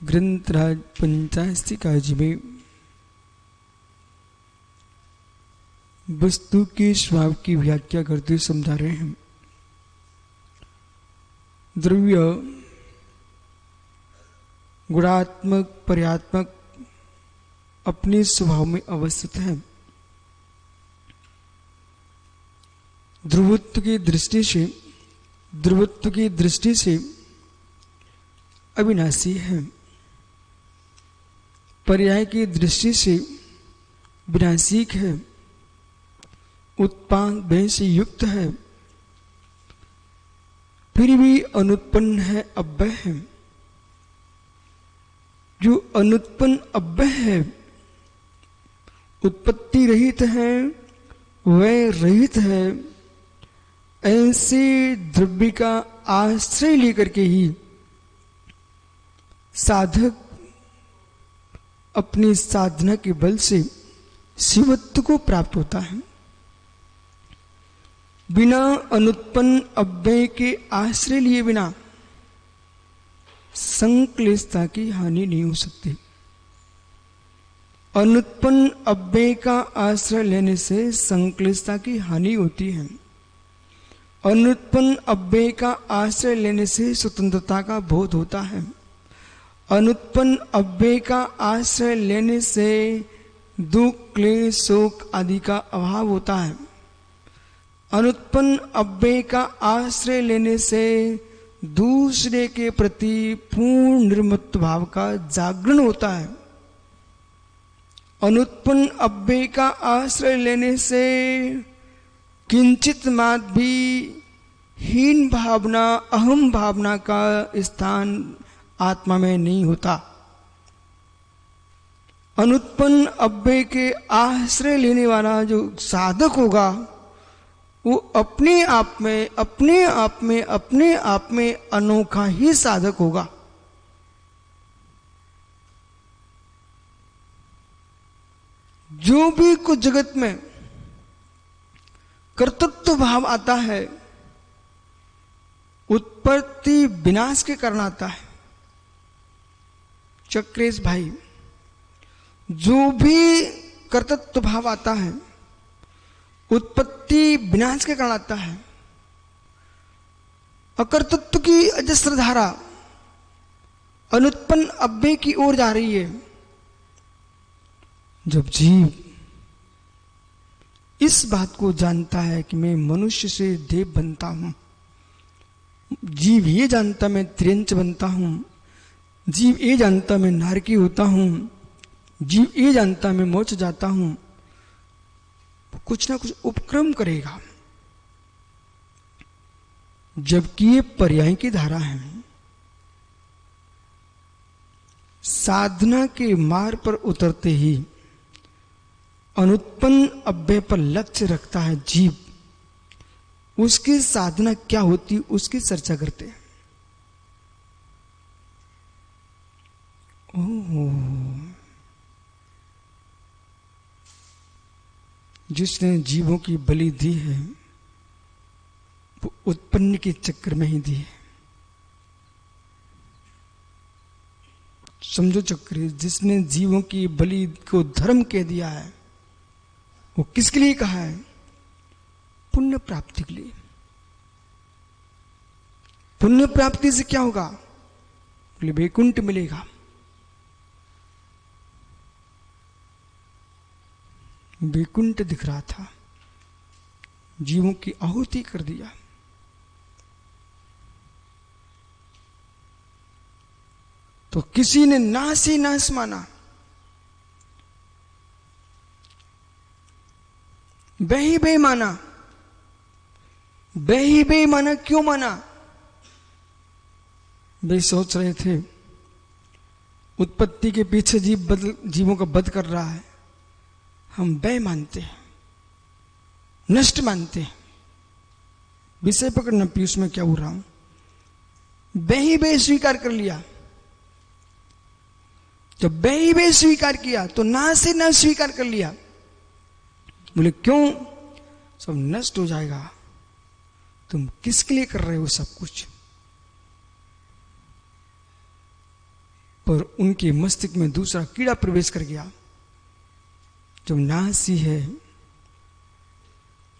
ग्रंथराज 85 काजी में वस्तु के स्वभाव की व्याख्या करते समझा रहे हैं। द्रव्य गुणात्मक पर्यात्मक अपने स्वभाव में अवस्थित है। ध्रुवत्व की दृष्टि से अविनाशी है, पर्याय की दृष्टि से विनाशिक है, उत्पाद भय से युक्त है, फिर भी अनुत्पन्न है, अव्यय है। जो अनुत्पन्न अव्यय है, उत्पत्ति रहित है, वय रहित है, ऐसे द्रव्य का आश्रय लेकर के ही साधक अपनी साधना के बल से शिवत्व को प्राप्त होता है। बिना अनुत्पन्न अव्यय के आश्रय लिए बिना संक्लेशता की हानि नहीं हो सकती। अनुत्पन्न अव्यय का आश्रय लेने से संक्लेशता की हानि होती है। अनुत्पन्न अव्यय का आश्रय लेने से स्वतंत्रता का बोध होता है। अनुत्पन्न अव्यय का आश्रय लेने से दुख क्लेश शोक आदि का अभाव होता है। अनुत्पन्न अव्यय का आश्रय लेने से दूसरे के प्रति पूर्ण निर्मत्व भाव का जागरण होता है। अनुत्पन्न अव्यय का आश्रय लेने से किंचित मात्र भी हीन भावना अहम भावना का स्थान आत्मा में नहीं होता। अनुत्पन्न अव्यय के आश्रय लेने वाला जो साधक होगा वो अपने आप में अनोखा ही साधक होगा। जो भी कुछ जगत में कर्तृत्व भाव आता है, उत्पत्ति विनाश के कारण आता है। चक्रेश भाई, जो भी कर्तृत्व भाव आता है उत्पत्ति विनाश के कारण आता है। अकर्तृत्व की अजस्र धारा अनुत्पन्न अव्यय की ओर जा रही है। जब जीव इस बात को जानता है कि मैं मनुष्य से देव बनता हूं, जीव ये जानता मैं त्रियंच बनता हूं, जीव ये जानता मैं नारकी होता हूं, जीव ये जानता मैं मोक्ष जाता हूं, कुछ ना कुछ उपक्रम करेगा। जबकि ये पर्याय की धारा है। साधना के मार्ग पर उतरते ही अनुत्पन्न अव्यय पर लक्ष्य रखता है जीव। उसकी साधना क्या होती उसकी चर्चा करते हैं। जिसने जीवों की बलि दी है वो उत्पन्न के चक्र में ही दी है। समझो चक्र, जिसने जीवों की बलि को धर्म कह दिया है वो किसके लिए कहा है? पुण्य प्राप्ति के लिए। पुण्य प्राप्ति से क्या होगा? बोले वैकुंठ मिलेगा। वैकुंठ दिख रहा था, जीवों की आहुति कर दिया। तो किसी ने नाश ही नाश माना, बेही बे माना। बेही बे माना, क्यों माना? वे सोच रहे थे उत्पत्ति के पीछे जीवों का वध कर रहा है, हम व्यय मानते हैं, नष्ट मानते हैं। विषय पकड़ना पीयूष में क्या हो रहा हूं। बेही बे स्वीकार कर लिया। जब बेही बे स्वीकार किया तो ना से ना स्वीकार कर लिया। बोले क्यों? सब नष्ट हो जाएगा। तुम किसके लिए कर रहे हो सब कुछ? पर उनके मस्तिष्क में दूसरा कीड़ा प्रवेश कर गया। जब नासी है,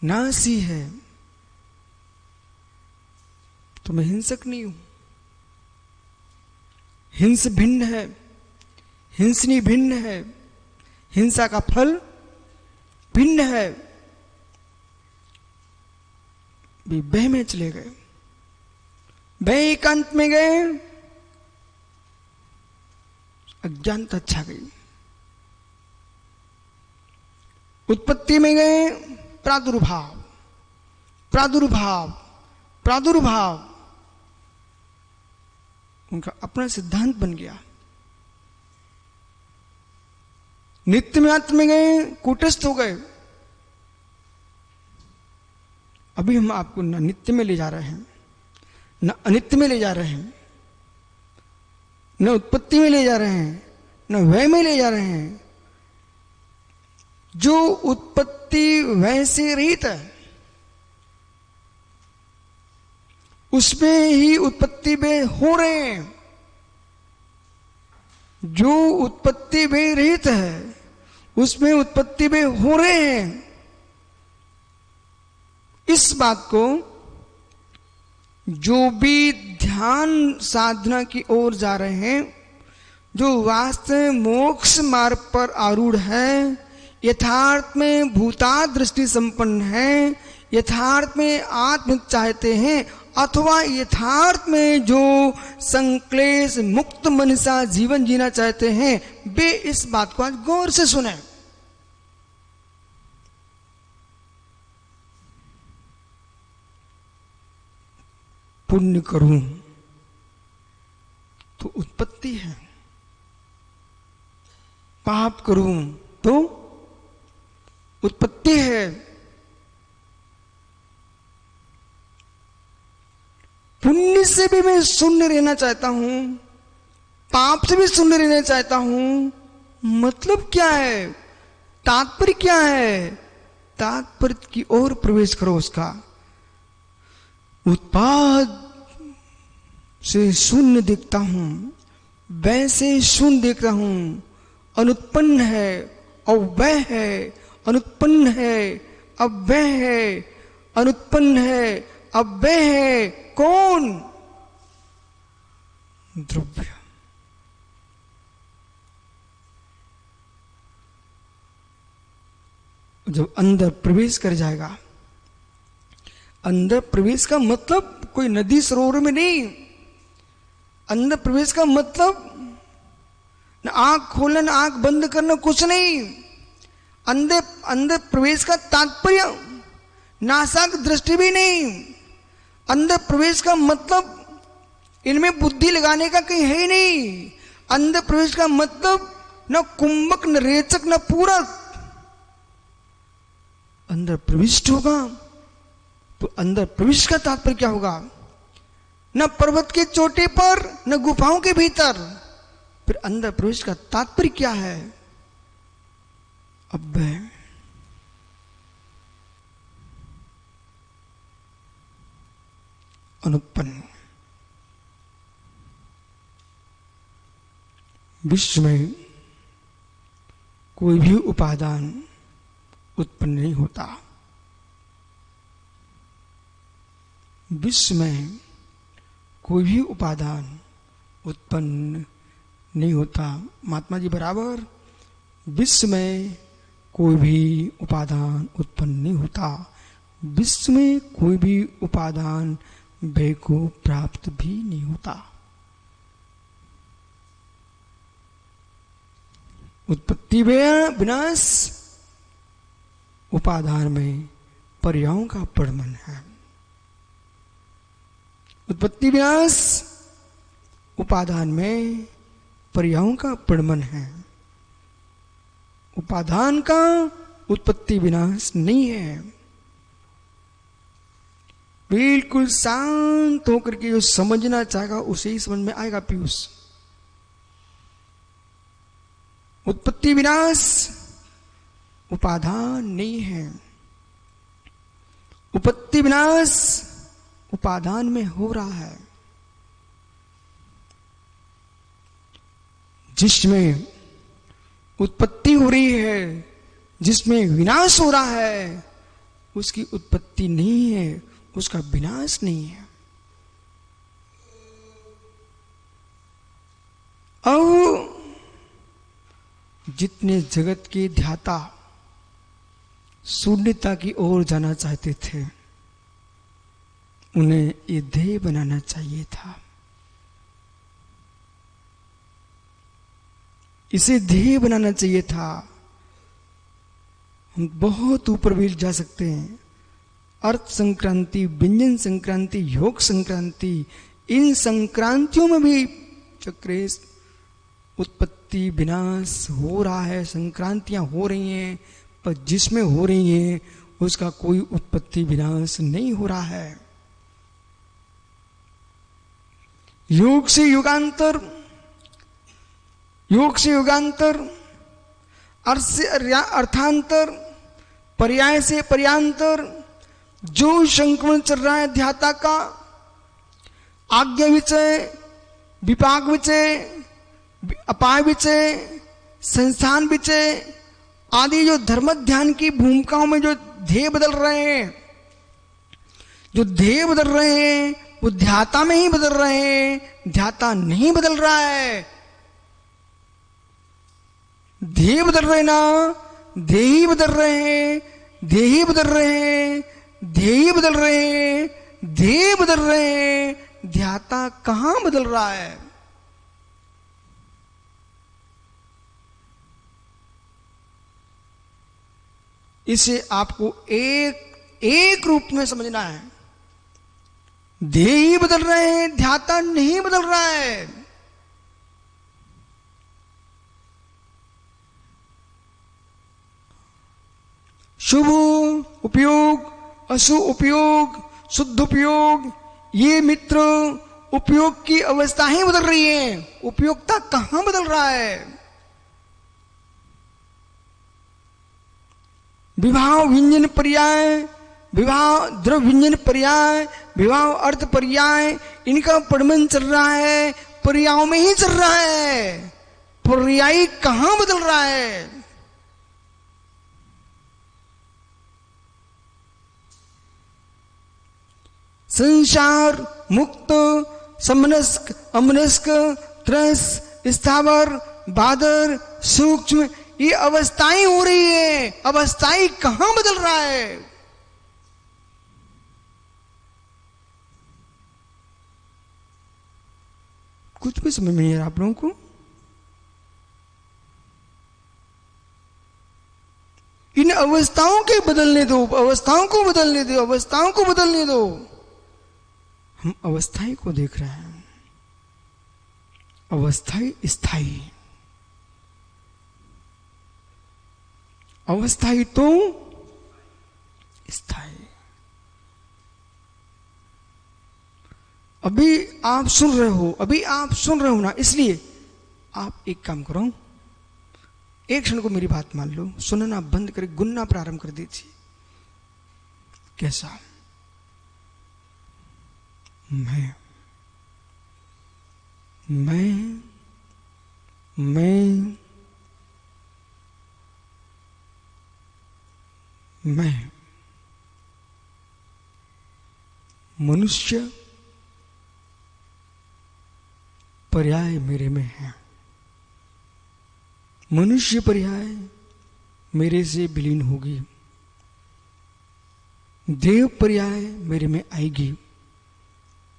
नासी है, तो मैं हिंसक नहीं हूं। हिंस भिन्न है, हिंसनी भिन्न है, हिंसा का फल भिन्न है। भी बह में चले गए, बह एकांत में गए, अज्ञानता छा गई। उत्पत्ति में गए, प्रादुर्भाव, प्रादुर्भाव, प्रादुर्भाव उनका अपना सिद्धांत बन गया। नित्य में आत्म में गए, कूटस्थ हो गए। अभी हम आपको न नित्य में ले जा रहे हैं, न अनित्य में ले जा रहे हैं, न उत्पत्ति में ले जा रहे हैं, न वय में ले जा रहे हैं। जो उत्पत्ति वय से रहित है, उसमें ही उत्पत्ति में हो रहे हैं। जो उत्पत्ति में रहित है, उसमें उत्पत्ति में हो रहे हैं। इस बात को जो भी ध्यान साधना की ओर जा रहे हैं, जो वास्तव मोक्ष मार्ग पर आरूढ़ है, यथार्थ में भूता दृष्टि संपन्न है, यथार्थ में आत्म चाहते हैं, अथवा यथार्थ में जो संक्लेश मुक्त मनसा जीवन जीना चाहते हैं, वे इस बात को आज गौर से सुने। पुण्य करूं तो उत्पत्ति है, पाप करूं तो उत्पत्ति है। पुण्य से भी मैं शून्य रहना चाहता हूं, पाप से भी शून्य रहना चाहता हूं। मतलब क्या है, तात्पर्य क्या है? तात्पर्य की ओर प्रवेश करो। उसका उत्पाद से शून्य देखता हूं, वैसे शून्य देखता हूं। अनुत्पन्न है, अव्यय है, अनुत्पन्न है, अव्यय है, अनुत्पन्न है, अव्यय है। कौन? द्रव्य। जब अंदर प्रवेश कर जाएगा, अंदर प्रवेश का मतलब कोई नदी सरोवर में नहीं। अंदर प्रवेश का मतलब न आंख खोलना न आंख बंद करना, कुछ नहीं। अंदर प्रवेश का तात्पर्य नासाक दृष्टि भी नहीं। अंदर प्रवेश का मतलब इनमें बुद्धि लगाने का कहीं है ही नहीं। अंदर प्रवेश का मतलब न कुंभक न रेचक न पूरक। अंदर प्रविष्ट होगा तो अंदर प्रवेश का तात्पर्य क्या होगा? न पर्वत के चोटी पर न गुफाओं के भीतर। फिर अंदर प्रवेश का तात्पर्य क्या है? अव्यय, अनुत्पन्न। विश्व में कोई भी उपादान उत्पन्न नहीं होता। विश्व में कोई भी उपादान उत्पन्न नहीं होता। महात्मा जी बराबर, विश्व में कोई भी उपादान उत्पन्न नहीं होता। विश्व में कोई भी उपादान भय को प्राप्त भी नहीं होता। उत्पत्ति विनाश उपादान में पर्यायों का प्रमाण है। उत्पत्ति विनाश उपादान में पर्यायों का प्रमाण है। उपादान का उत्पत्ति विनाश नहीं है। बिल्कुल शांत होकर के जो समझना चाहेगा उसे ही समझ में आएगा पीयूष। उत्पत्ति विनाश उपादान नहीं है। उत्पत्ति विनाश उपादान में हो रहा है। जिसमें उत्पत्ति हो रही है, जिसमें विनाश हो रहा है, उसकी उत्पत्ति नहीं है, उसका विनाश नहीं है। अब जितने जगत के ध्याता शून्यता की ओर जाना चाहते थे, उन्हें ये ध्येय बनाना चाहिए था। इसे ध्येय बनाना चाहिए था। हम बहुत ऊपर भी जा सकते हैं। अर्थ संक्रांति, व्यंजन संक्रांति, योग संक्रांति, इन संक्रांतियों में भी चक्रेश उत्पत्ति विनाश हो रहा है, संक्रांतियां हो रही हैं, पर जिसमें हो रही हैं उसका कोई उत्पत्ति विनाश नहीं हो रहा है। योग से युगांतर, योग से युगांतर, अर्थ से अर्थांतर, पर्याय से पर्यांतर, जो संक्रमण चल रहा है ध्याता का, आज्ञा विचय, विपाक विचय, अपाय विचय, संस्थान विचय आदि जो धर्म ध्यान की भूमिकाओं में जो ध्येय बदल रहे हैं, जो ध्येय बदल रहे हैं, वो ध्याता में ही बदल रहे हैं, ध्याता नहीं बदल रहा है। ध्येय बदल रहे ना, ध्येय बदल रहे हैं, ध्येय बदल रहे हैं, ध्येय बदल रहे हैं, ध्येय बदल रहे हैं, ध्याता कहां बदल रहा है? इसे आपको एक रूप में समझना है। ध्येय बदल रहे हैं, ध्याता नहीं बदल रहा है। शुभ उपयोग, अशुभ उपयोग, शुद्ध उपयोग, ये मित्र उपयोग की अवस्था ही बदल रही है, उपयोगता कहां बदल रहा है? विवाह व्यंजन पर्याय, विवाह द्रव्य व्यंजन पर्याय, विवाह अर्थ पर्याय, इनका पढ़मन चल रहा है, पर्यायों में ही चल रहा है, पर्याय कहां बदल रहा है? संसार, मुक्त, समनस्क, अमनस्क, त्रस, स्थावर, बादर, सूक्ष्म, ये अवस्थाएं हो रही है, अवस्थाएं कहां बदल रहा है? कुछ भी समझ में नहीं आ रहा आप लोगों को? इन अवस्थाओं के बदलने दो, अवस्थाओं को बदलने दो, अवस्थाओं को बदलने दो। हम अवस्थाएं को देख रहे हैं, अवस्थाएं स्थायी, अवस्थाई तो स्थायी। अभी आप सुन रहे हो, अभी आप सुन रहे हो ना, इसलिए आप एक काम करो, एक क्षण को मेरी बात मान लो, सुनना बंद कर गुनना प्रारंभ कर दीजिए। कैसा? मैं मनुष्य पर्याय मेरे में है, मनुष्य पर्याय मेरे से विलीन होगी, देव पर्याय मेरे में आएगी,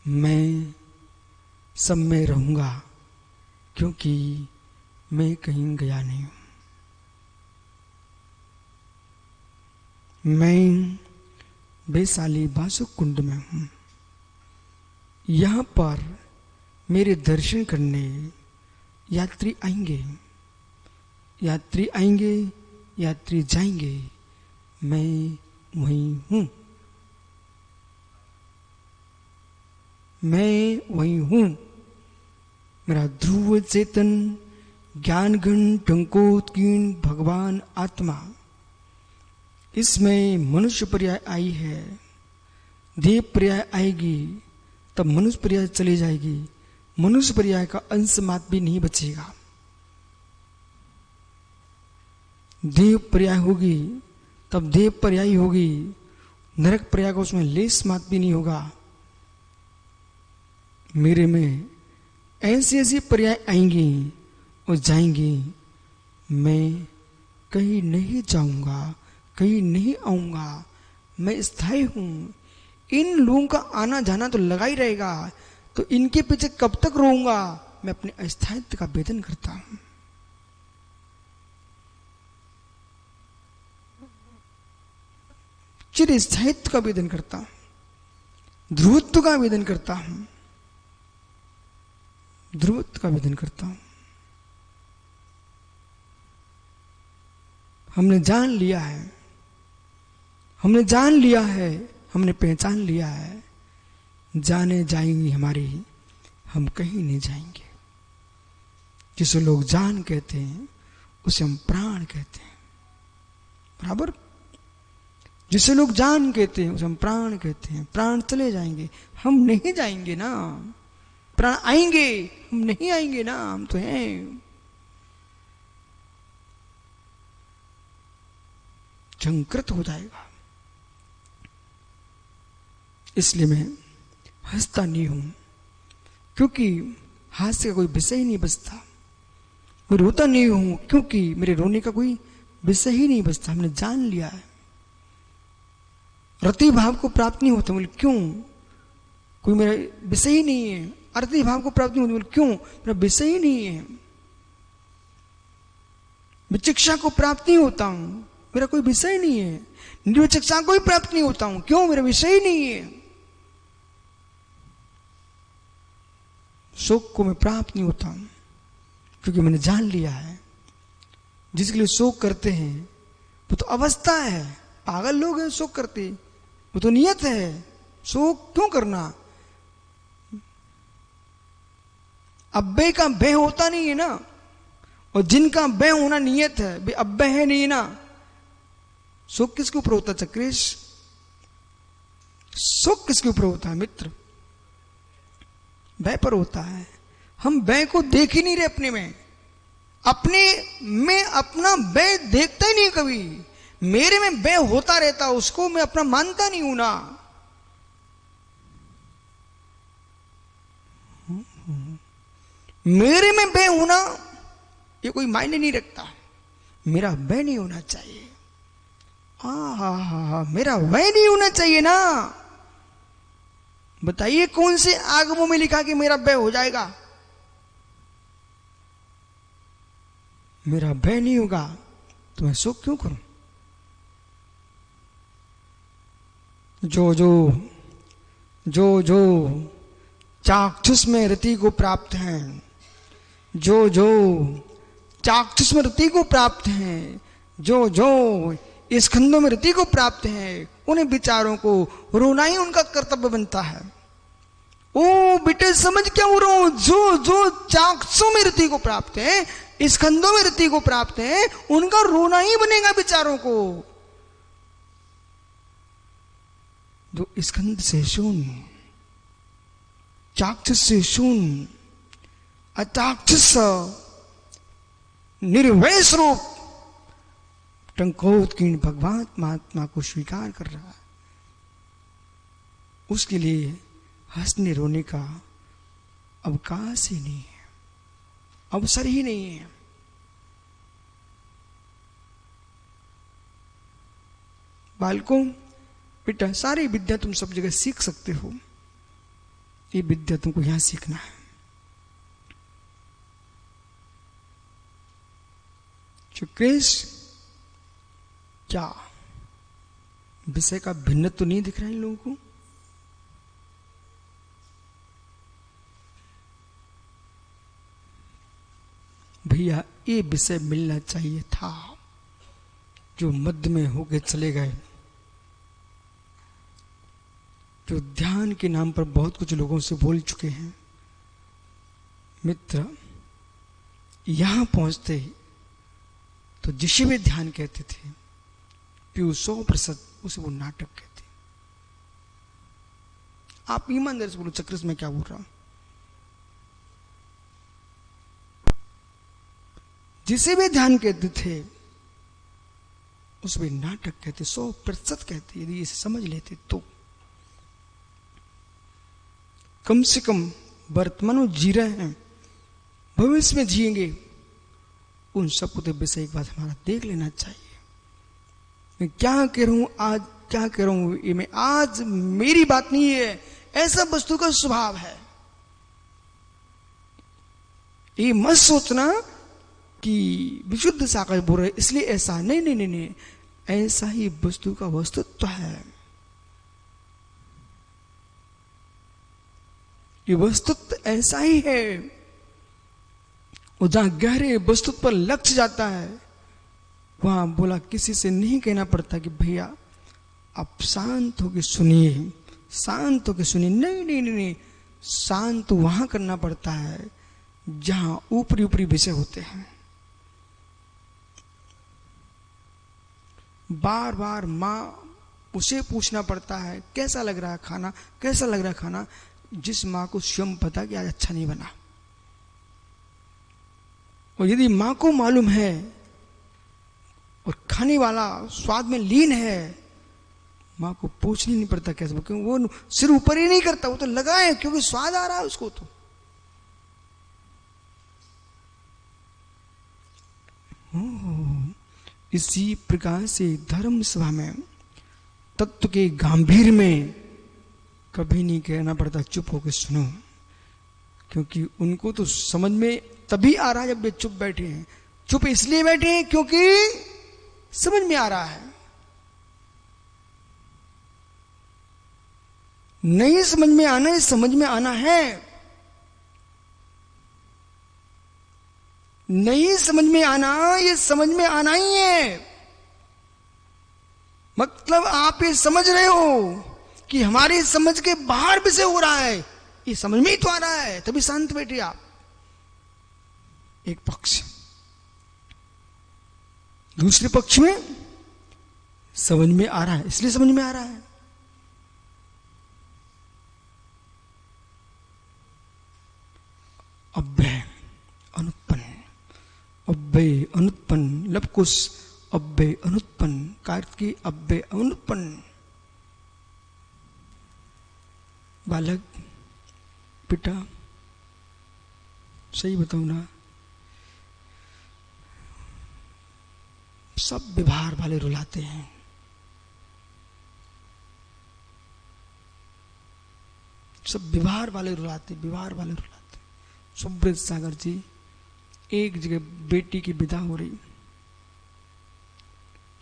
मैं सब में रहूंगा, क्योंकि मैं कहीं गया नहीं हूं। मैं वैशाली बासुक कुंड में हूं। यहां पर मेरे दर्शन करने यात्री आएंगे, यात्री आएंगे, यात्री जाएंगे, मैं वहीं हूं, मैं वहीं हूं। मेरा ध्रुव चेतन ज्ञान घन टंकोत्कीर्ण भगवान आत्मा, इसमें मनुष्य पर्याय आई है, देव पर्याय आएगी, तब मनुष्य पर्याय चली जाएगी, मनुष्य पर्याय का अंश मात्र भी नहीं बचेगा। देव पर्याय होगी तब देव पर्यायी होगी, नरक पर्याय का उसमें लेस मात भी नहीं होगा। मेरे में ऐसी ऐसी पर्याय आएंगी और जाएंगी, मैं कहीं नहीं जाऊंगा, कहीं नहीं आऊंगा, मैं स्थायी हूं। इन लोगों का आना जाना तो लगा ही रहेगा, तो इनके पीछे कब तक रोऊंगा? मैं अपने अस्थायित्व का वेदन करता हूं, चिर स्थायित्व का वेदन करता हूं, ध्रुवत्व का वेदन करता हूं, ध्रुवत्व का वेदन करता हूं। हमने जान लिया है, हमने जान लिया है, हमने पहचान लिया है, जाने जाएंगी हमारी, हम कहीं नहीं जाएंगे। जिसे लोग जान कहते हैं उसे हम प्राण कहते हैं, बराबर। जिसे लोग जान कहते हैं उसे हम प्राण कहते हैं। प्राण चले जाएंगे, हम नहीं जाएंगे ना। प्राण आएंगे, हम नहीं आएंगे ना, हम तो हैं। झंकृत हो जाएगा। इसलिए मैं हंसता नहीं हूं, क्योंकि हास्य का कोई विषय ही नहीं बचता। मैं रोता नहीं हूं, क्योंकि मेरे रोने का कोई विषय ही नहीं बचता। हमने जान लिया है। रति भाव को प्राप्त नहीं होता, बोले क्यों? कोई मेरा विषय ही नहीं है। अरति भाव को प्राप्त नहीं होती, बोले क्यों? मेरा विषय ही नहीं है। विचिक्षा को प्राप्त नहीं होता हूं, मेरा कोई विषय नहीं है। निर्विचिक्षा को ही प्राप्त नहीं होता हूं, क्यों? मेरा विषय ही नहीं है। शोक को मैं प्राप्त नहीं होता हूं, क्योंकि मैंने जान लिया है। जिसके लिए शोक करते हैं वो तो अवस्था है। पागल लोग हैं शोक करते, वो तो नियत है। शोक क्यों करना? अव्यय का व्यय होता नहीं है ना, और जिनका व्यय होना नियत है वे अव्यय है नहीं ना। शोक किसके ऊपर होता है चक्रेश? शोक किसके ऊपर होता है मित्र? व्यय पर होता है। हम व्यय को देख ही नहीं रहे अपने में। अपने में अपना व्यय देखता ही नहीं कभी। मेरे में व्यय होता रहता, उसको मैं अपना मानता नहीं हूं ना। मेरे में व्यय होना ये कोई मायने नहीं रखता। मेरा व्यय नहीं होना चाहिए। मेरा व्यय नहीं होना चाहिए ना। बताइए कौन से आगमों में लिखा कि मेरा व्यय हो जाएगा? मेरा व्यय नहीं होगा तो मैं शोक क्यों करूं? जो चाक्षुष में रति को प्राप्त हैं, जो चाक्षुष में रति को प्राप्त हैं, जो स्कंदों में रति को प्राप्त हैं, उन्हें विचारों को रोना ही उनका कर्तव्य बनता है। ओ बेटे समझ क्या हो रहा हूं? जो चाक्षुषों में रति को प्राप्त है, स्कंदों में रति को प्राप्त है, उनका रोना ही बनेगा विचारों को। जो स्कंद से शून्य, चाक्षुष से शून्य, अचाक्षुष निर्वय स्वरूप टंकोत्कीर्ण भगवान महात्मा को स्वीकार कर रहा है, उसके लिए हंसने रोने का अवकाश ही नहीं है, अवसर ही नहीं है। बालकों, बेटा सारी विद्या तुम सब जगह सीख सकते हो, ये विद्या तुमको यहां सीखना है। चुकेश, क्या विषय का भिन्न तो नहीं दिख रहा है इन लोगों को? भैया ये विषय मिलना चाहिए था। जो मध्य में होके चले गए, जो ध्यान के नाम पर बहुत कुछ लोगों से बोल चुके हैं। मित्र, यहां पहुंचते तो जिसे भी ध्यान कहते थे, प्यू 100% उसे वो नाटक कहते। आप ईमानदारी से बोलो चक्रिस में क्या बोल रहा हूं? जिसे भी ध्यान कहते थे उसमें नाटक कहते, 100% कहते, यदि इसे समझ लेते तो। कम से कम वर्तमान में जी रहे हैं, भविष्य में जिएंगे, उन सब को विषय एक बात हमारा देख लेना चाहिए। मैं क्या कह रहा हूं आज, क्या कह रहा हूं, ये मैं आज मेरी बात नहीं है, ऐसा वस्तु का स्वभाव है। ये मत सोचना कि विशुद्ध सागर बोल रहे इसलिए ऐसा, नहीं नहीं नहीं नहीं, ऐसा ही वस्तु का वस्तुत्व है। ये वस्तुत्व ऐसा ही है। और जहां गहरे वस्तुत्व पर लक्ष्य जाता है, वहां बोला किसी से नहीं कहना पड़ता कि भैया आप शांत होकर सुनिए, शांत होकर सुनिए, नहीं नहीं नहीं नहीं, शांत वहां करना पड़ता है जहां ऊपरी ऊपरी विषय होते हैं। बार बार माँ उसे पूछना पड़ता है कैसा लग रहा है खाना, कैसा लग रहा है खाना, जिस माँ को स्वयं पता कि आज अच्छा नहीं बना। और यदि माँ को मालूम है और खाने वाला स्वाद में लीन है, माँ को पूछनी नहीं पड़ता कैसे, क्योंकि वो सिर ऊपर ही नहीं करता, वो तो लगाए क्योंकि स्वाद आ रहा है उसको। तो इसी प्रकार से धर्म सभा में तत्व के गंभीर में कभी नहीं कहना पड़ता चुप होकर सुनो, क्योंकि उनको तो समझ में तभी आ रहा है जब वे चुप बैठे हैं। चुप इसलिए बैठे हैं क्योंकि समझ में आ रहा है। नहीं समझ में आना, ये समझ में आना है। नहीं समझ में आना, ये समझ में आना ही है। मतलब आप ये समझ रहे हो कि हमारी समझ के बाहर भी से हो रहा है, ये समझ में ही तो आ रहा है, तभी शांत बैठे आप। एक पक्ष, दूसरे पक्ष में समझ में आ रहा है, इसलिए समझ में आ रहा है। अव्यय अनुत्पन्न, अव्यय अनुत्पन्न, लवकुश अव्यय अनुत्पन्न, कार्तिकी अव्यय अनुत्पन्न। बालक बेटा सही बताऊं ना, सब व्यवहार वाले रुलाते हैं। सब व्यवहार वाले रुलाते, व्यवहार वाले रुलाते। सुब्रत सागर जी, एक जगह बेटी की विदा हो रही,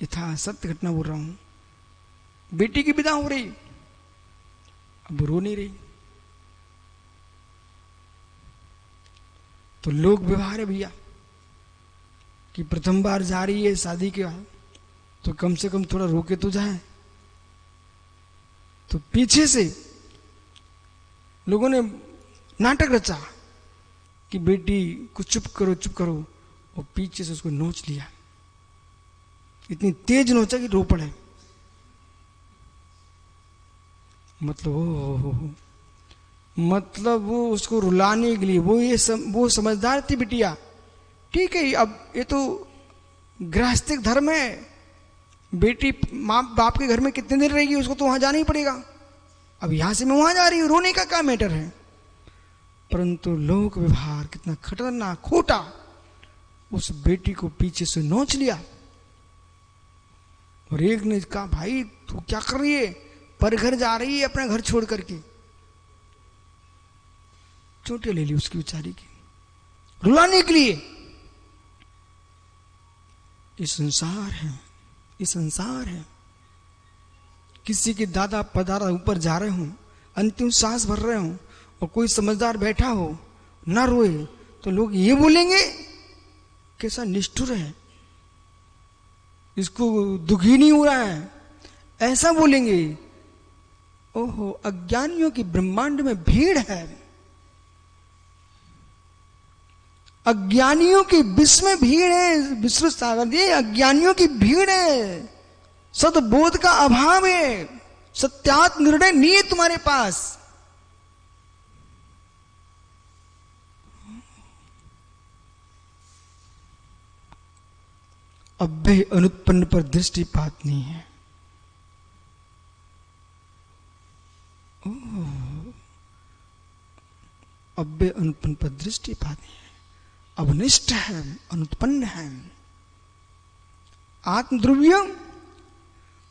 यथा सत्य घटना बोल रहा हूं। बेटी की विदा हो रही, अब रो नहीं रही, तो लोग व्यवहार है भैया कि प्रथम बार जा रही है शादी के बाद, तो कम से कम थोड़ा रोके तो जाए। तो पीछे से लोगों ने नाटक रचा कि बेटी को चुप करो चुप करो, और पीछे से उसको नोच लिया, इतनी तेज नोचा कि रो पड़े। मतलब मतलब वो उसको रुलाने के लिए, वो समझदार थी बिटिया। ठीक है, अब ये तो गृहस्थिक धर्म है, बेटी माँ बाप के घर में कितने दिन रहेगी, उसको तो वहां जाना ही पड़ेगा। अब यहां से मैं वहां जा रही हूं, रोने का क्या मैटर है। परंतु लोक व्यवहार कितना खतरनाक खोटा, उस बेटी को पीछे से नोच लिया। और एक ने कहा भाई तू क्या कर रही है, पर घर जा रही है अपना घर छोड़ करके। चोटें ले ली उसकी बेचारी की, रुलाने के लिए। ये संसार है, ये संसार है। किसी के दादा पदारा ऊपर जा रहे हो, अंतिम सांस भर रहे हो, और कोई समझदार बैठा हो ना रोए, तो लोग ये बोलेंगे कैसा निष्ठुर है, इसको दुखी नहीं हो रहा है, ऐसा बोलेंगे। ओहो, अज्ञानियों की ब्रह्मांड में भीड़ है, अज्ञानियों की विश्व में भीड़ है। विश्व सागर ये अज्ञानियों की भीड़ है, सद्बोध का अभाव है, सत्यात्म निर्णय नहीं है तुम्हारे पास। अव्यय अनुत्पन्न पर दृष्टिपात नहीं है। अव्यय अनुत्पन्न पर दृष्टिपात नहीं है, अवनिष्ठ है, अनुत्पन्न है। आत्मद्रव्य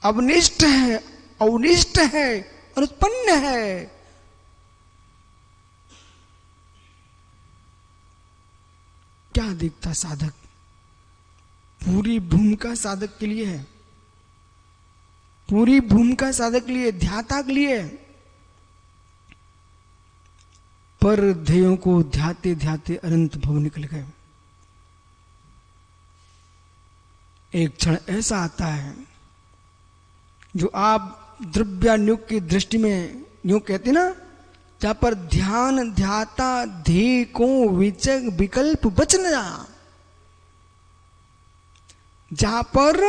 अवनिष्ठ है, अवनिष्ठ है, अनुत्पन्न है। क्या देखता साधक? पूरी भूमिका साधक के लिए है, पूरी भूमिका साधक के लिए, ध्याता के लिए। पर ध्येयों को ध्याते ध्याते अनंत भव निकल गए। एक क्षण ऐसा आता है जो आप द्रव्यानुग की दृष्टि में यूं कहते ना, जहां पर ध्यान ध्याता ध्येय को विचक विकल्प बच न जा, जहां पर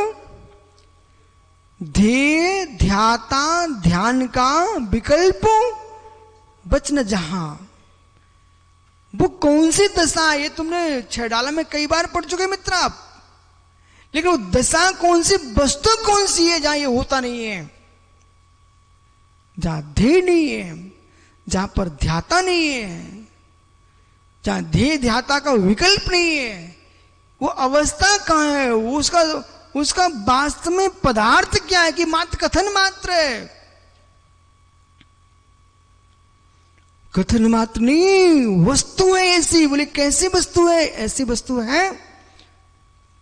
ध्येय ध्याता ध्यान का विकल्प बच न, जहां वो कौन सी दशा है? ये तुमने छह डाला में कई बार पढ़ चुके मित्र आप, लेकिन वो दशा कौन सी, वस्तु कौन सी है जहां ये होता नहीं है, जहां ध्येय नहीं है, जहां पर ध्याता नहीं है, जहां ध्येय ध्याता का विकल्प नहीं है, वो अवस्था कहां है? वो उसका वास्तव में पदार्थ क्या है कि मात्र कथन मात्र है? कथन मात्र नहीं, वस्तु है ऐसी। बोले कैसी वस्तु है? ऐसी वस्तु है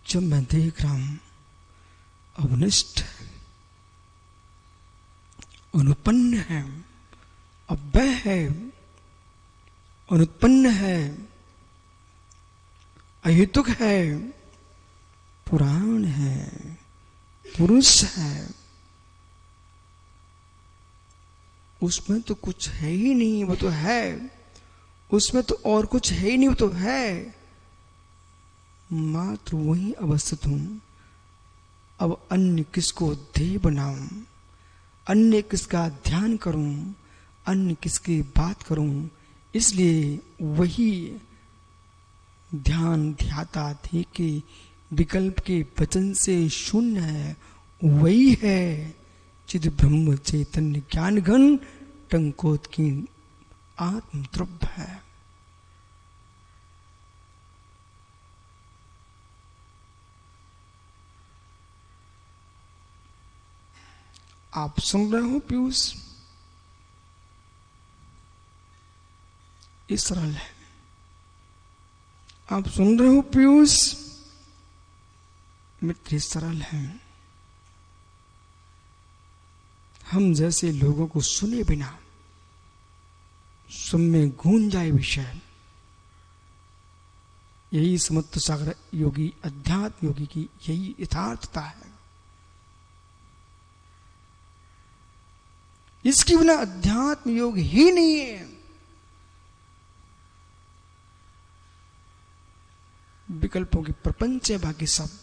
जो मैं देख रहा हूं, अवनिष्ठ, अनुपन्न है, अव्यय है, अनुत्पन्न है, अहेतुक है, पुराण है, पुरुष है। उसमें तो कुछ है ही नहीं, वो तो है। उसमें तो और कुछ है ही नहीं, वो तो है। मात्र वही अवस्थित हूं। अब अन्य किसको ध्येय बनाऊं, अन्य किसका ध्यान करूं, अन्य किसकी बात करूं? इसलिए वही ध्यान ध्याता ध्येय के विकल्प के वचन से शून्य है। वही है चिद ब्रह्म चैतन्य ज्ञान घन टंकोत की आत्म द्रव्य है। आप सुन रहे हो पीयूष? ये सरल है। आप सुन रहे हो पीयूष? मित्र, सरल है। हम जैसे लोगों को सुने बिना सुन में गूंज जाए विषय, यही समत्व सागर योगी, अध्यात्म योगी की यही यथार्थता है। इसके बिना अध्यात्म योग ही नहीं है। विकल्पों के प्रपंच है, बाकी सब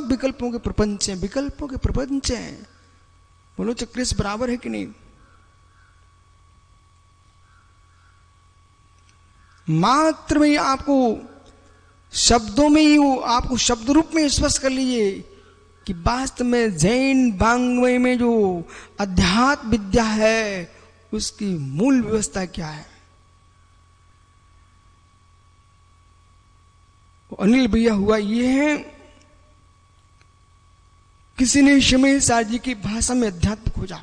विकल्पों के प्रपंच हैं, विकल्पों के प्रपंच हैं। बोलो चक्र से बराबर है कि नहीं? मात्र में आपको शब्दों में ही वो आपको शब्द रूप में स्पष्ट कर लीजिए कि वास्तव में जैन वाङ्मय में जो अध्यात्म विद्या है उसकी मूल व्यवस्था क्या है। अनिल भैया हुआ ये है, किसी ने शमीर सार जी की भाषा में अध्यात्म खोजा,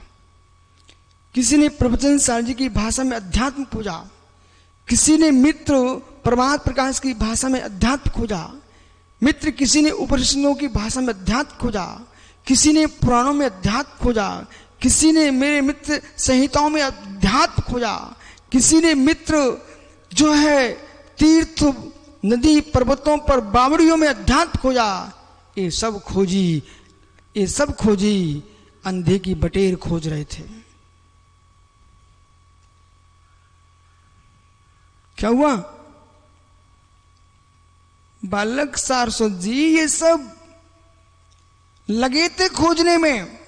किसी ने प्रवचन सार जी की भाषा में अध्यात्म खोजा, किसी ने मित्र प्रभात प्रकाश की भाषा में अध्यात्म खोजा, मित्र किसी ने उपनिषदों की भाषा में अध्यात्म खोजा, किसी ने पुराणों में अध्यात्म खोजा, किसी ने मेरे मित्र संहिताओं में अध्यात्म खोजा, किसी ने मित्र जो है तीर्थ नदी पर्वतों पर बावड़ियों में अध्यात्म खोजा। ये सब खोजी, ये सब खोजी, अंधे की बटेर खोज रहे थे। क्या हुआ? बालक सारस्वत जी ये सब लगे थे खोजने में।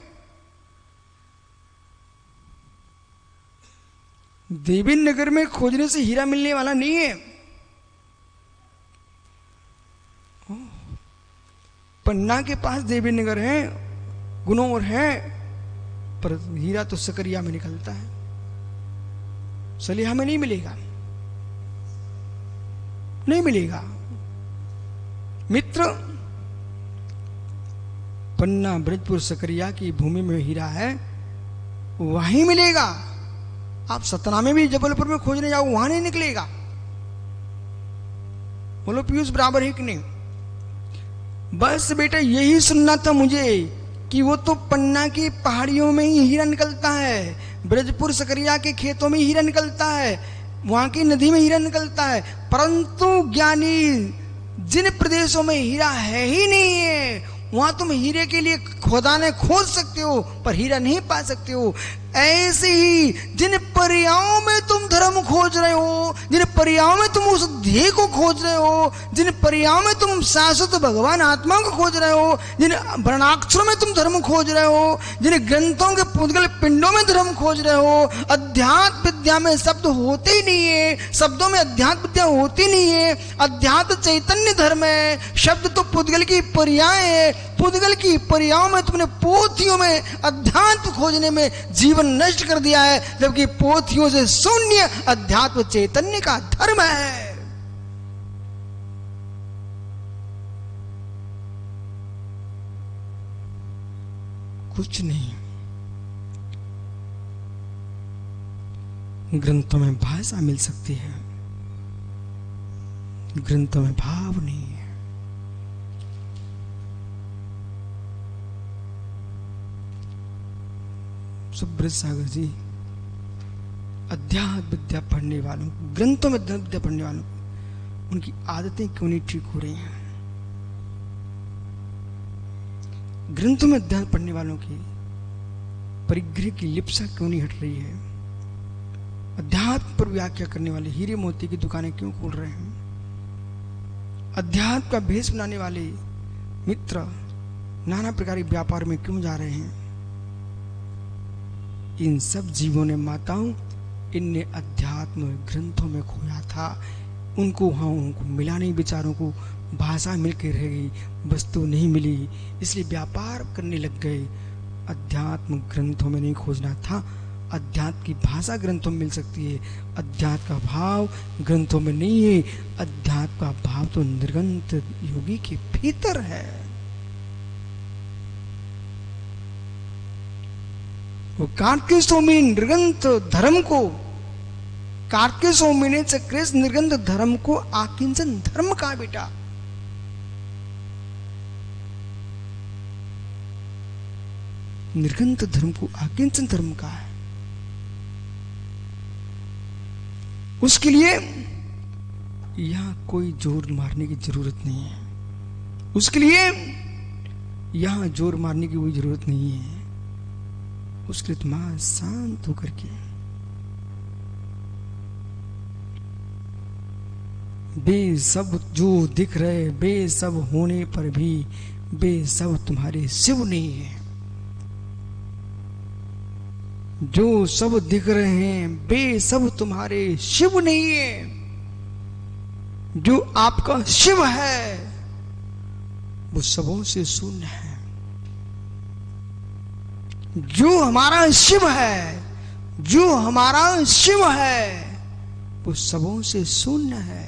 देवी नगर में खोजने से हीरा मिलने वाला नहीं है। पन्ना के पास देवी नगर है, गुनौर है, पर हीरा तो सकरिया में निकलता है, सलिया में नहीं मिलेगा, नहीं मिलेगा। मित्र, पन्ना ब्रजपुर सकरिया की भूमि में हीरा है, वहीं मिलेगा। आप सतना में भी जबलपुर में खोजने जाओ, वहां नहीं निकलेगा। बोलो पीयूष बराबर है कि नहीं? बस बेटा यही सुनना था मुझे कि वो तो पन्ना की पहाड़ियों में ही हीरा निकलता है, ब्रजपुर सकरिया के खेतों में हीरा निकलता है, वहां की नदी में हीरा निकलता है। परंतु ज्ञानी, जिन प्रदेशों में हीरा है ही नहीं है, वहां तुम हीरे के लिए खोदाने खोज सकते हो पर हीरा नहीं पा सकते हो। ऐसे ही जिन पर्यायों में तुम धर्म खोज रहे हो, जिन पर्यायों में तुम उस ध्येय को खोज रहे हो, जिन पर्यायों में तुम शाश्वत भगवान आत्मा को खोज रहे हो, जिन वर्णाक्षरों में तुम धर्म खोज रहे हो, जिन ग्रंथों के पुद्गल पिंडों में धर्म खोज रहे हो, अध्यात्म विद्या में शब्द होते ही नहीं है, शब्दों में अध्यात्म विद्या होती नहीं है। अध्यात्म चैतन्य धर्म है, शब्द तो पुद्गल की पर्याय है। पुद्गल की पर्यायों में तुमने पोथियों में अध्यात्म खोजने में जीवन नष्ट कर दिया है, जबकि पोथियों से शून्य अध्यात्म चैतन्य का धर्म है। कुछ नहीं, ग्रंथों में भाषा मिल सकती है, ग्रंथों में भाव नहीं है। सुब्रत सागर जी अध्यात्म विद्या पढ़ने वालों, ग्रंथों में विद्या पढ़ने वालों, उनकी आदतें क्यों नहीं ठीक हो रही हैं? ग्रंथों में अध्ययन पढ़ने वालों की परिग्रह की लिप्सा क्यों नहीं हट रही है? अध्यात्म पर व्याख्या करने वाले हीरे मोती की दुकानें क्यों खोल रहे हैं? अध्यात्म का भेष बनाने वाले मित्र नाना प्रकार के व्यापार में क्यों जा रहे हैं? इन सब जीवों ने, माताओं, इनने अध्यात्म ग्रंथों में खोया था। उनको वहां उनको मिला नहीं, विचारों को भाषा मिलकर रह गई, वस्तु नहीं मिली, इसलिए व्यापार करने लग गए। अध्यात्म ग्रंथों में नहीं खोजना था। अध्यात्म की भाषा ग्रंथों में मिल सकती है, अध्यात्म का भाव ग्रंथों में नहीं है। अध्यात्म का भाव तो निर्गंत योगी के भीतर है। वो कार्तिक स्वामी निर्गंत धर्म को, कार्तिक स्वामी ने चक्रेश निर्गंत धर्म को आकिंचन धर्म का बेटा। निर्गंत धर्म को आकिंचन धर्म का है। उसके लिए यहां कोई जोर मारने की जरूरत नहीं है, उसके लिए यहां जोर मारने की कोई जरूरत नहीं है। उसके लिए तुम शांत होकर के बेसब जो दिख रहे, बेसब होने पर भी बेसब तुम्हारे शिव नहीं है। जो सब दिख रहे हैं बेसब तुम्हारे शिव नहीं है। जो आपका शिव है वो सबों से शून्य है। जो हमारा शिव है, जो हमारा शिव है वो सबों से शून्य है।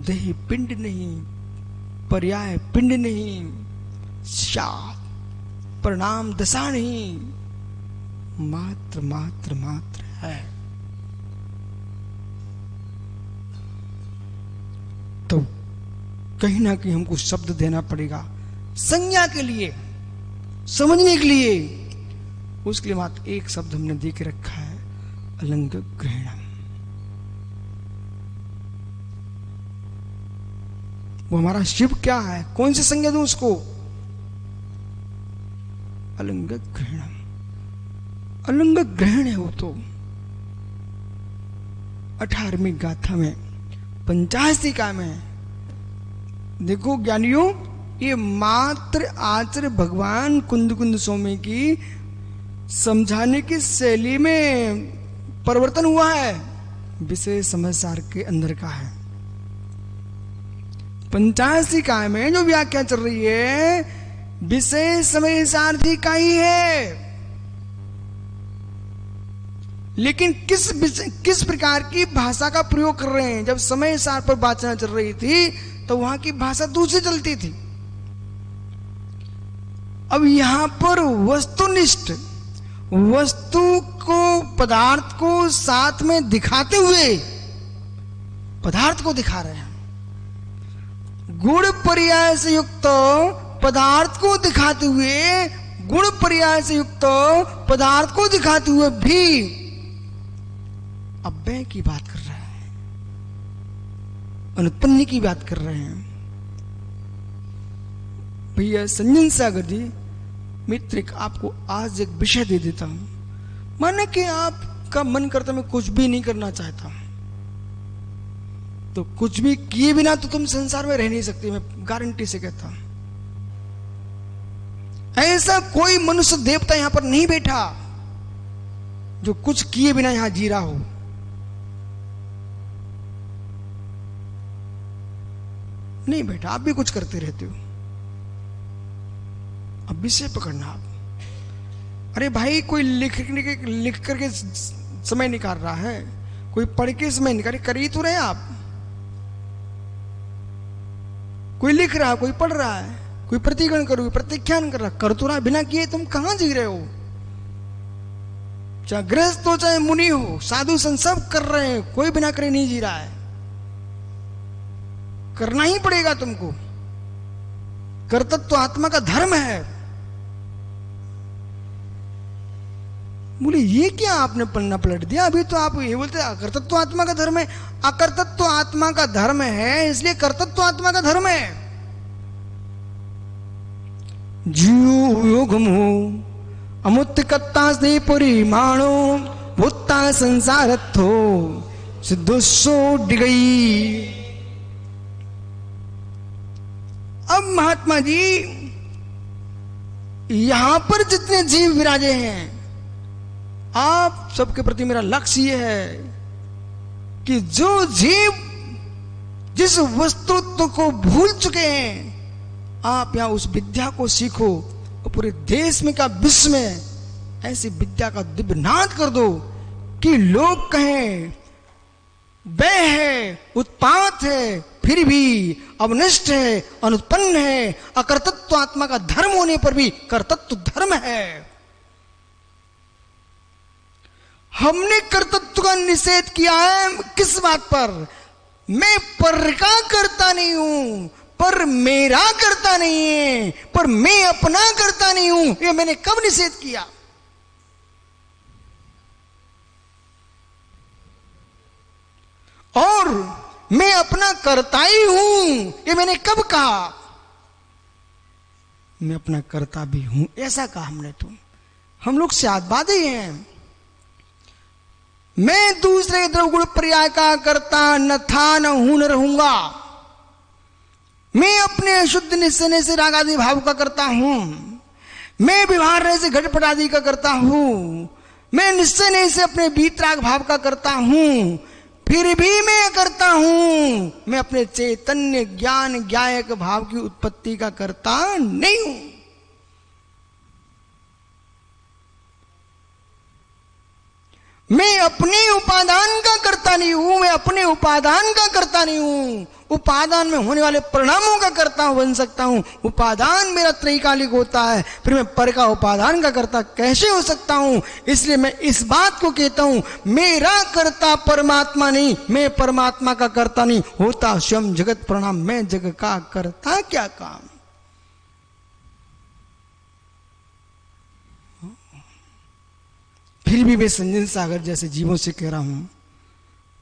देह पिंड नहीं, पर्याय पिंड नहीं, शाप परिणाम दशा नहीं, मात्र मात्र मात्र है। तो कहीं ना कहीं हमको शब्द देना पड़ेगा संज्ञा के लिए, समझने के लिए। उसके लिए मात्र एक शब्द हमने दे के रखा है, अलंग ग्रहणम। वो हमारा शिव क्या है, कौन सी संज्ञा दूं उसको? अलंग ग्रहणम। अलंग ग्रहण है वो तो 18वीं गाथा में, 85 का में। देखो ज्ञानियों, ये मात्र आचार्य भगवान कुंद कुंद स्वामी की समझाने की शैली में परिवर्तन हुआ है। विषय समझसार के अंदर का है। 85 काय में जो व्याख्या चल रही है विषय समय सारथी का ही है, लेकिन किस प्रकार की भाषा का प्रयोग कर रहे हैं। जब समय सार पर बात चल रही थी तो वहां की भाषा दूसरी चलती थी। अब यहां पर वस्तुनिष्ठ वस्तु को पदार्थ को साथ में दिखाते हुए पदार्थ को दिखा रहे हैं। गुण पर्याय से युक्त पदार्थ को दिखाते हुए गुण पर्याय से युक्त पदार्थ को दिखाते हुए भी अव्यय की बात कर रहे हैं, अनुत्पन्न की बात कर रहे हैं। भैया संजन सागर जी, मित्र आपको आज एक विषय दे देता हूं। माने कि आपका मन करता मैं कुछ भी नहीं करना चाहता, तो कुछ भी किए बिना तो तुम संसार में रह नहीं सकते, मैं गारंटी से कहता हूं। ऐसा कोई मनुष्य देवता यहां पर नहीं बैठा जो कुछ किए बिना यहां जी रहा हो। नहीं बैठा, आप भी कुछ करते रहते हो। अब विषय पकड़ना आप। अरे भाई, कोई लिख करके समय निकाल रहा है, कोई पढ़ के समय निकाल कर ही तो रहे आप। कोई लिख रहा है, कोई पढ़ रहा है, कोई प्रतिगण करो, प्रत्याख्यान कर रहा, कर तो रहा। बिना किए तुम कहां जी रहे हो? चाहे गृहस्थ हो चाहे मुनि हो, साधु संत सब कर रहे हैं, कोई बिना करे नहीं जी रहा है। करना ही पड़ेगा तुमको, कर्तव्य तो आत्मा का धर्म है। बोले ये क्या आपने पन्ना पलट दिया? अभी तो आप ये बोलते कर्तव्य तो आत्मा का धर्म है। अकर्तव्य तो आत्मा का धर्म है, इसलिए कर्तव्य तो आत्मा का धर्म है। जीव योगम हो अमुत्कत्ता से परिमाणो भूता संसारत्थो सिद्धोसो डिगई। अब महात्मा जी, यहां पर जितने जीव विराजे हैं, आप सबके प्रति मेरा लक्ष्य यह है कि जो जीव जिस वस्तुत्व को भूल चुके हैं, आप यहां उस विद्या को सीखो और पूरे देश में का विश्व में ऐसी विद्या का दिव्य नाद कर दो कि लोग कहें वह है, उत्पात है, फिर भी अवनिष्ठ है, अनुत्पन्न है, अकर्तृत्व आत्मा का धर्म होने पर भी कर्तृत्व धर्म है। हमने कर्तृत्व का निषेध किया है किस बात पर? मैं पर का करता नहीं हूं, पर मेरा करता नहीं है, पर मैं अपना करता नहीं हूं। ये मैंने कब निषेध किया? और मैं अपना करता ही हूं, ये मैंने कब कहा? मैं अपना करता भी हूं, ऐसा कहा हमने। तो हम लोग स्यादवादी हैं। मैं दूसरे द्रवगुण पर्याय का करता न था, न हूं, न रहूंगा। मैं अपने शुद्ध निश्चय से राग आदि भाव का करता हूं। मैं व्यवहार रहने से घटपट आदि का करता हूं। मैं निश्चय नहीं से अपने वीतराग भाव का करता हूं। फिर भी मैं करता हूं, मैं अपने चैतन्य ज्ञान ज्ञायक भाव की उत्पत्ति का करता नहीं हूं। मैं अपने उपादान का करता नहीं हूं, मैं अपने उपादान का करता नहीं हूं। उपादान में होने वाले परिणामों का करता बन सकता हूं। उपादान मेरा त्रैकालिक होता है, फिर मैं पर का उपादान का करता कैसे हो सकता हूं? इसलिए मैं इस बात को कहता हूं, मेरा करता परमात्मा नहीं, मैं परमात्मा का करता नहीं। होता स्वयं जगत प्रणाम, मैं जग का करता क्या काम। फिर भी मैं संजन सागर जैसे जीवों से कह रहा हूं,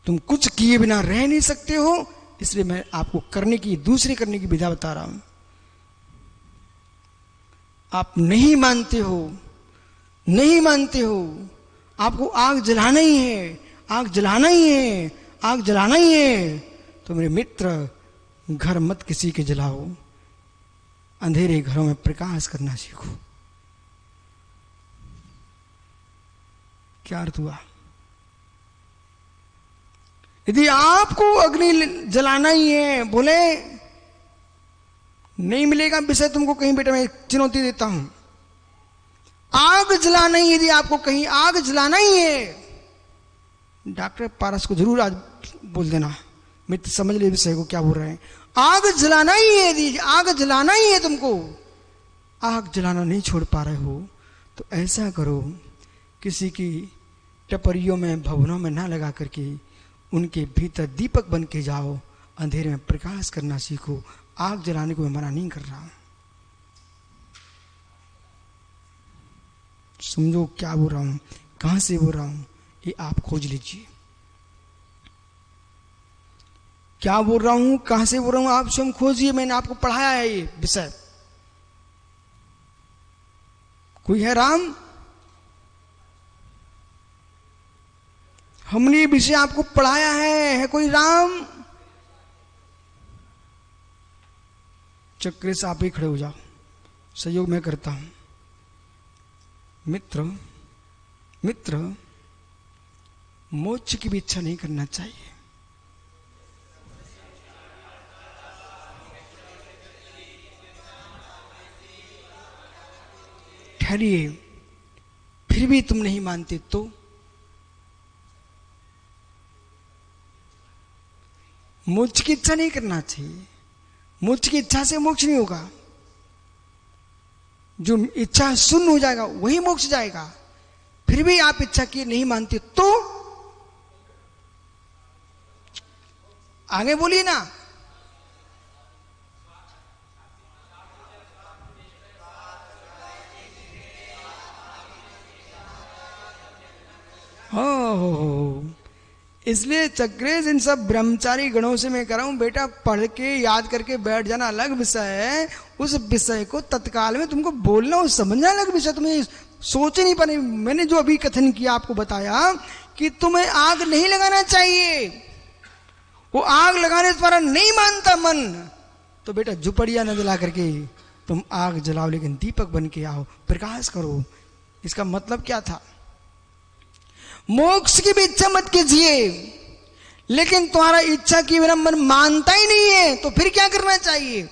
तुम कुछ किए बिना रह नहीं सकते हो। इसलिए मैं आपको दूसरे करने की विधा बता रहा हूं। आप नहीं मानते हो, नहीं मानते हो, आपको आग जलाना ही है, आग जलाना ही है, आग जलाना ही है, तो मेरे मित्र घर मत किसी के जलाओ, अंधेरे घरों में प्रकाश करना सीखो। क्या अर्थ हुआ? यदि आपको अग्नि जलाना ही है, बोले नहीं मिलेगा विषय तुमको कहीं, बेटा मैं चुनौती देता हूं, आग जलाना ही, यदि आपको कहीं आग जलाना ही है, डॉक्टर पारस को जरूर आज बोल देना, मित्र समझ ले विषय को क्या बोल रहे हैं। आग जलाना ही है, यदि आग जलाना ही है तुमको, आग जलाना नहीं छोड़ पा रहे हो, तो ऐसा करो, किसी की टपरियों में, भवनों में ना लगा करके उनके भीतर दीपक बन के जाओ, अंधेरे में प्रकाश करना सीखो। आग जलाने को मैं मना नहीं कर रहा हूं, समझो क्या बोल रहा हूं, कहां से बोल रहा हूं, ये आप खोज लीजिए। क्या बोल रहा हूं, कहां से बोल रहा हूं, आप स्वयं खोजिए। मैंने आपको पढ़ाया है ये विषय। कोई है राम? हमने ये विषय आपको पढ़ाया है कोई राम? चक्र से आप ही खड़े हो जाओ, सहयोग मैं करता हूं। मित्र, मित्र, मोक्ष की भी इच्छा नहीं करना चाहिए। ठहरिए, फिर भी तुम नहीं मानते तो मोक्ष की इच्छा नहीं करना चाहिए। मोक्ष की इच्छा से मोक्ष नहीं होगा, जो इच्छा शून्य हो जाएगा वही मोक्ष जाएगा। फिर भी आप इच्छा की नहीं मानते तो आगे बोलिए ना। हो, इसलिए चक्रेश इन सब ब्रह्मचारी गणों से मैं कह रहा हूं, बेटा पढ़ के याद करके बैठ जाना अलग विषय है, उस विषय को तत्काल में तुमको बोलना और समझना अलग विषय। तुम्हें सोच नहीं पाने। मैंने जो अभी कथन किया आपको बताया कि तुम्हें आग नहीं लगाना चाहिए, वो आग लगाने द्वारा नहीं मानता मन, तो बेटा झुपड़िया न जला करके तुम आग जलाओ, लेकिन दीपक बन के आओ, प्रकाश करो। इसका मतलब क्या था? मोक्ष की भी इच्छा मत कीजिए, लेकिन तुम्हारा इच्छा की बिना मन मानता ही नहीं है, तो फिर क्या करना चाहिए?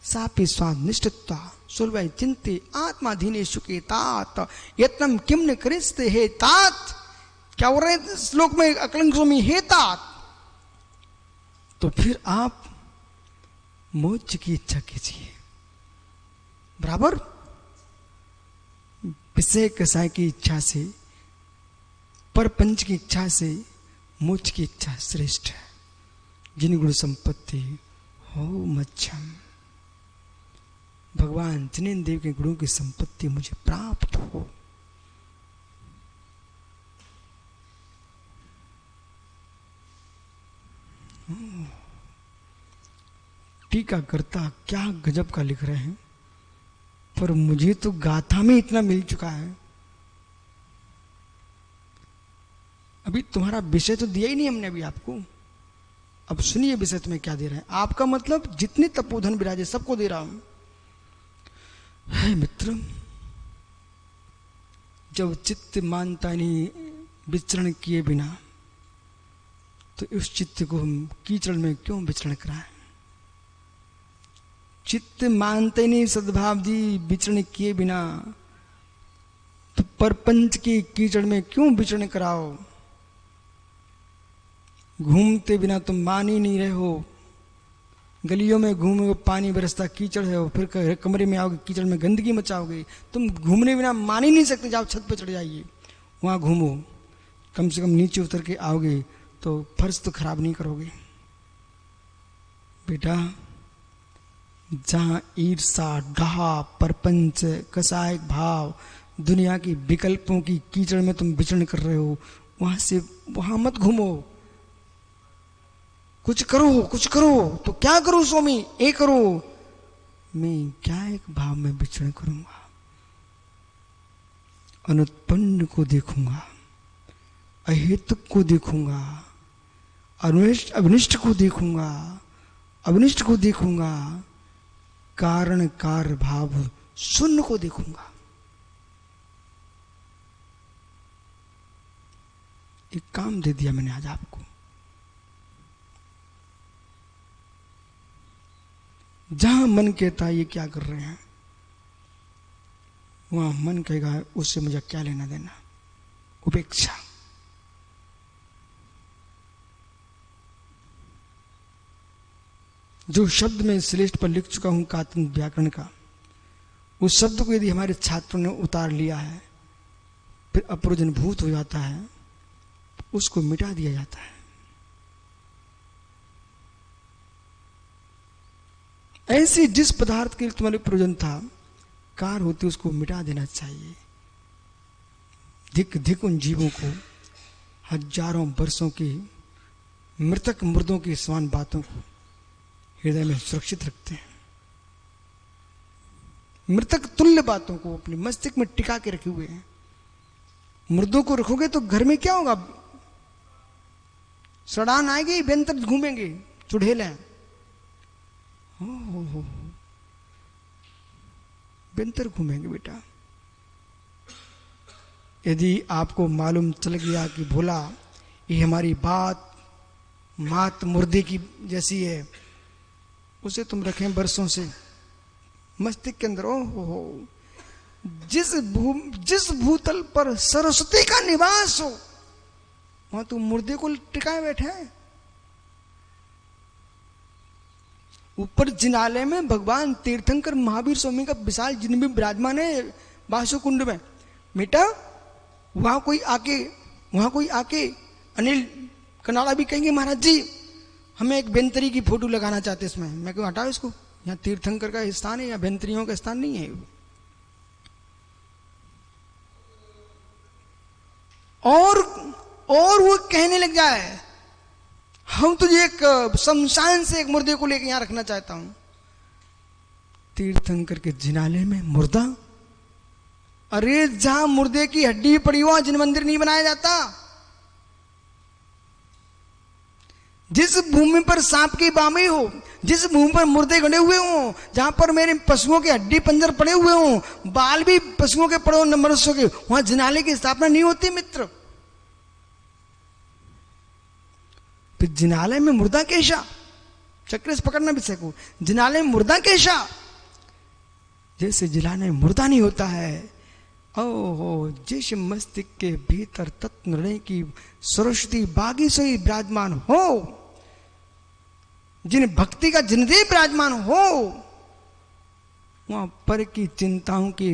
सापि स्वानिष्ठता सुलभ चिंते आत्माधीने सुखे तात यत्नम किम न करिस्ते हे तात। क्या बोल रहे हैं श्लोक में अकलंक स्वामी? हे तात। तो फिर आप मोक्ष की इच्छा कीजिए, बराबर। विषय कसाय की इच्छा से, परपंच की इच्छा से मोक्ष की इच्छा श्रेष्ठ है। जिन गुण संपत्ति हो मच्छम, भगवान जिनेन्द्र देव के गुणों की संपत्ति मुझे प्राप्त हो। टीकाकर्ता क्या गजब का लिख रहे हैं, पर मुझे तो गाथा में इतना मिल चुका है। अभी तुम्हारा विषय तो दिया ही नहीं हमने अभी आपको। अब सुनिए विषय तुम्हें क्या दे रहे हैं। आपका मतलब जितने तपोधन विराजे सबको दे रहा हूं। है मित्र, जब चित्त मानता नहीं विचरण किए बिना, तो उस चित्त को हम कीचड़ में क्यों विचरण कराएं? चित्त मानते नहीं सद्भाव जी विचरण किए बिना, तो परपंच की कीचड़ में क्यों विचरण कराओ? घूमते बिना तुम मान ही नहीं रहे हो। गलियों में घूमोगे, पानी बरसता कीचड़ है, फिर कमरे में आओगे, कीचड़ में गंदगी मचाओगे। तुम घूमने बिना मान ही नहीं सकते। जाओ छत पे चढ़ जाइए, वहां घूमो, कम से कम नीचे उतर के आओगे तो फर्श तो खराब नहीं करोगे। बेटा, जहां ईर्षा, डाह, परपंच, कसाय भाव, दुनिया की विकल्पों की कीचड़ में तुम विचरण कर रहे हो, वहां मत घूमो। कुछ करो, कुछ करो। तो क्या करूं स्वामी? ये करो। मैं क्या एक भाव में विचरण करूंगा? अनुत्पन्न को देखूंगा, अहेतुक को देखूंगा, अनिष्ट को देखूंगा, अनिष्ट को देखूंगा, कारण कार्य भाव शून्य को देखूंगा। एक काम दे दिया मैंने आज आपको। जहां मन कहता है ये क्या कर रहे हैं, वहां मन कहेगा उससे मुझे क्या लेना देना। उपेक्षा। जो शब्द मैं श्रेष्ठ पर लिख चुका हूं कातन व्याकरण का, उस शब्द को यदि हमारे छात्रों ने उतार लिया है, फिर अप्रयोजनभूत हो जाता है, उसको मिटा दिया जाता है। ऐसे जिस पदार्थ के लिए तुम्हारे प्रयोजन था, कार होती उसको मिटा देना चाहिए। धिक धिक उन जीवों को हजारों वर्षों की मृतक मुर्दों की समान बातों को हृदय में सुरक्षित रखते हैं। मृतक तुल्य बातों को अपने मस्तिष्क में टिका के रखे हुए हैं। मुर्दों को रखोगे तो घर में क्या होगा? सड़ान आएगी, बेंतर घूमेंगे, चुड़ैल हैं, हो बेंतर घूमेंगे बेटा। यदि आपको मालूम चल गया कि भोला ये हमारी बात मात मुर्दे की जैसी है, उसे तुम रखें वर्षों से मस्तिष्क के अंदर, हो जिस भूतल पर सरस्वती का निवास हो, वहां तुम मुर्दे को टिकाए बैठे हैं। ऊपर जिनालय में भगवान तीर्थंकर महावीर स्वामी का विशाल जिन भी विराजमान है बासु कुंड में। बेटा वहां कोई आके अनिल कनाड़ा भी कहेंगे महाराज जी हमें एक बेंतरी की फोटो लगाना चाहते इसमें। मैं क्यों हटाओ इसको, यहाँ तीर्थंकर का स्थान है, यहाँ बेंतरियों का स्थान नहीं है। और वो कहने लग जाए हम तुझे एक शमशान से एक मुर्दे को लेकर यहां रखना चाहता हूं। तीर्थंकर के जिनाले में मुर्दा? अरे जहां मुर्दे की हड्डी पड़ी हो वहां जिन मंदिर नहीं बनाया जाता। जिस भूमि पर सांप की बामी हो, जिस भूमि पर मुर्दे गड़े हुए हो, जहां पर मेरे पशुओं के हड्डी पंजर पड़े हुए हो, बाल भी पशुओं के पड़े हो, मनुष्यों के, वहां जिनाले की स्थापना नहीं होती मित्र। फिर जिनालय में मुर्दा कैसा? चक्र से पकड़ना विषय को। जिनालय में मुर्दा कैसा? जैसे जिनालय में मुर्दा नहीं होता है, ओहो जिस मस्तिष्क के भीतर तत्व निर्णय की सरस्वती बागी से विराजमान हो, जिन भक्ति का जिनदेव विराजमान हो, वहां पर की चिंताओं के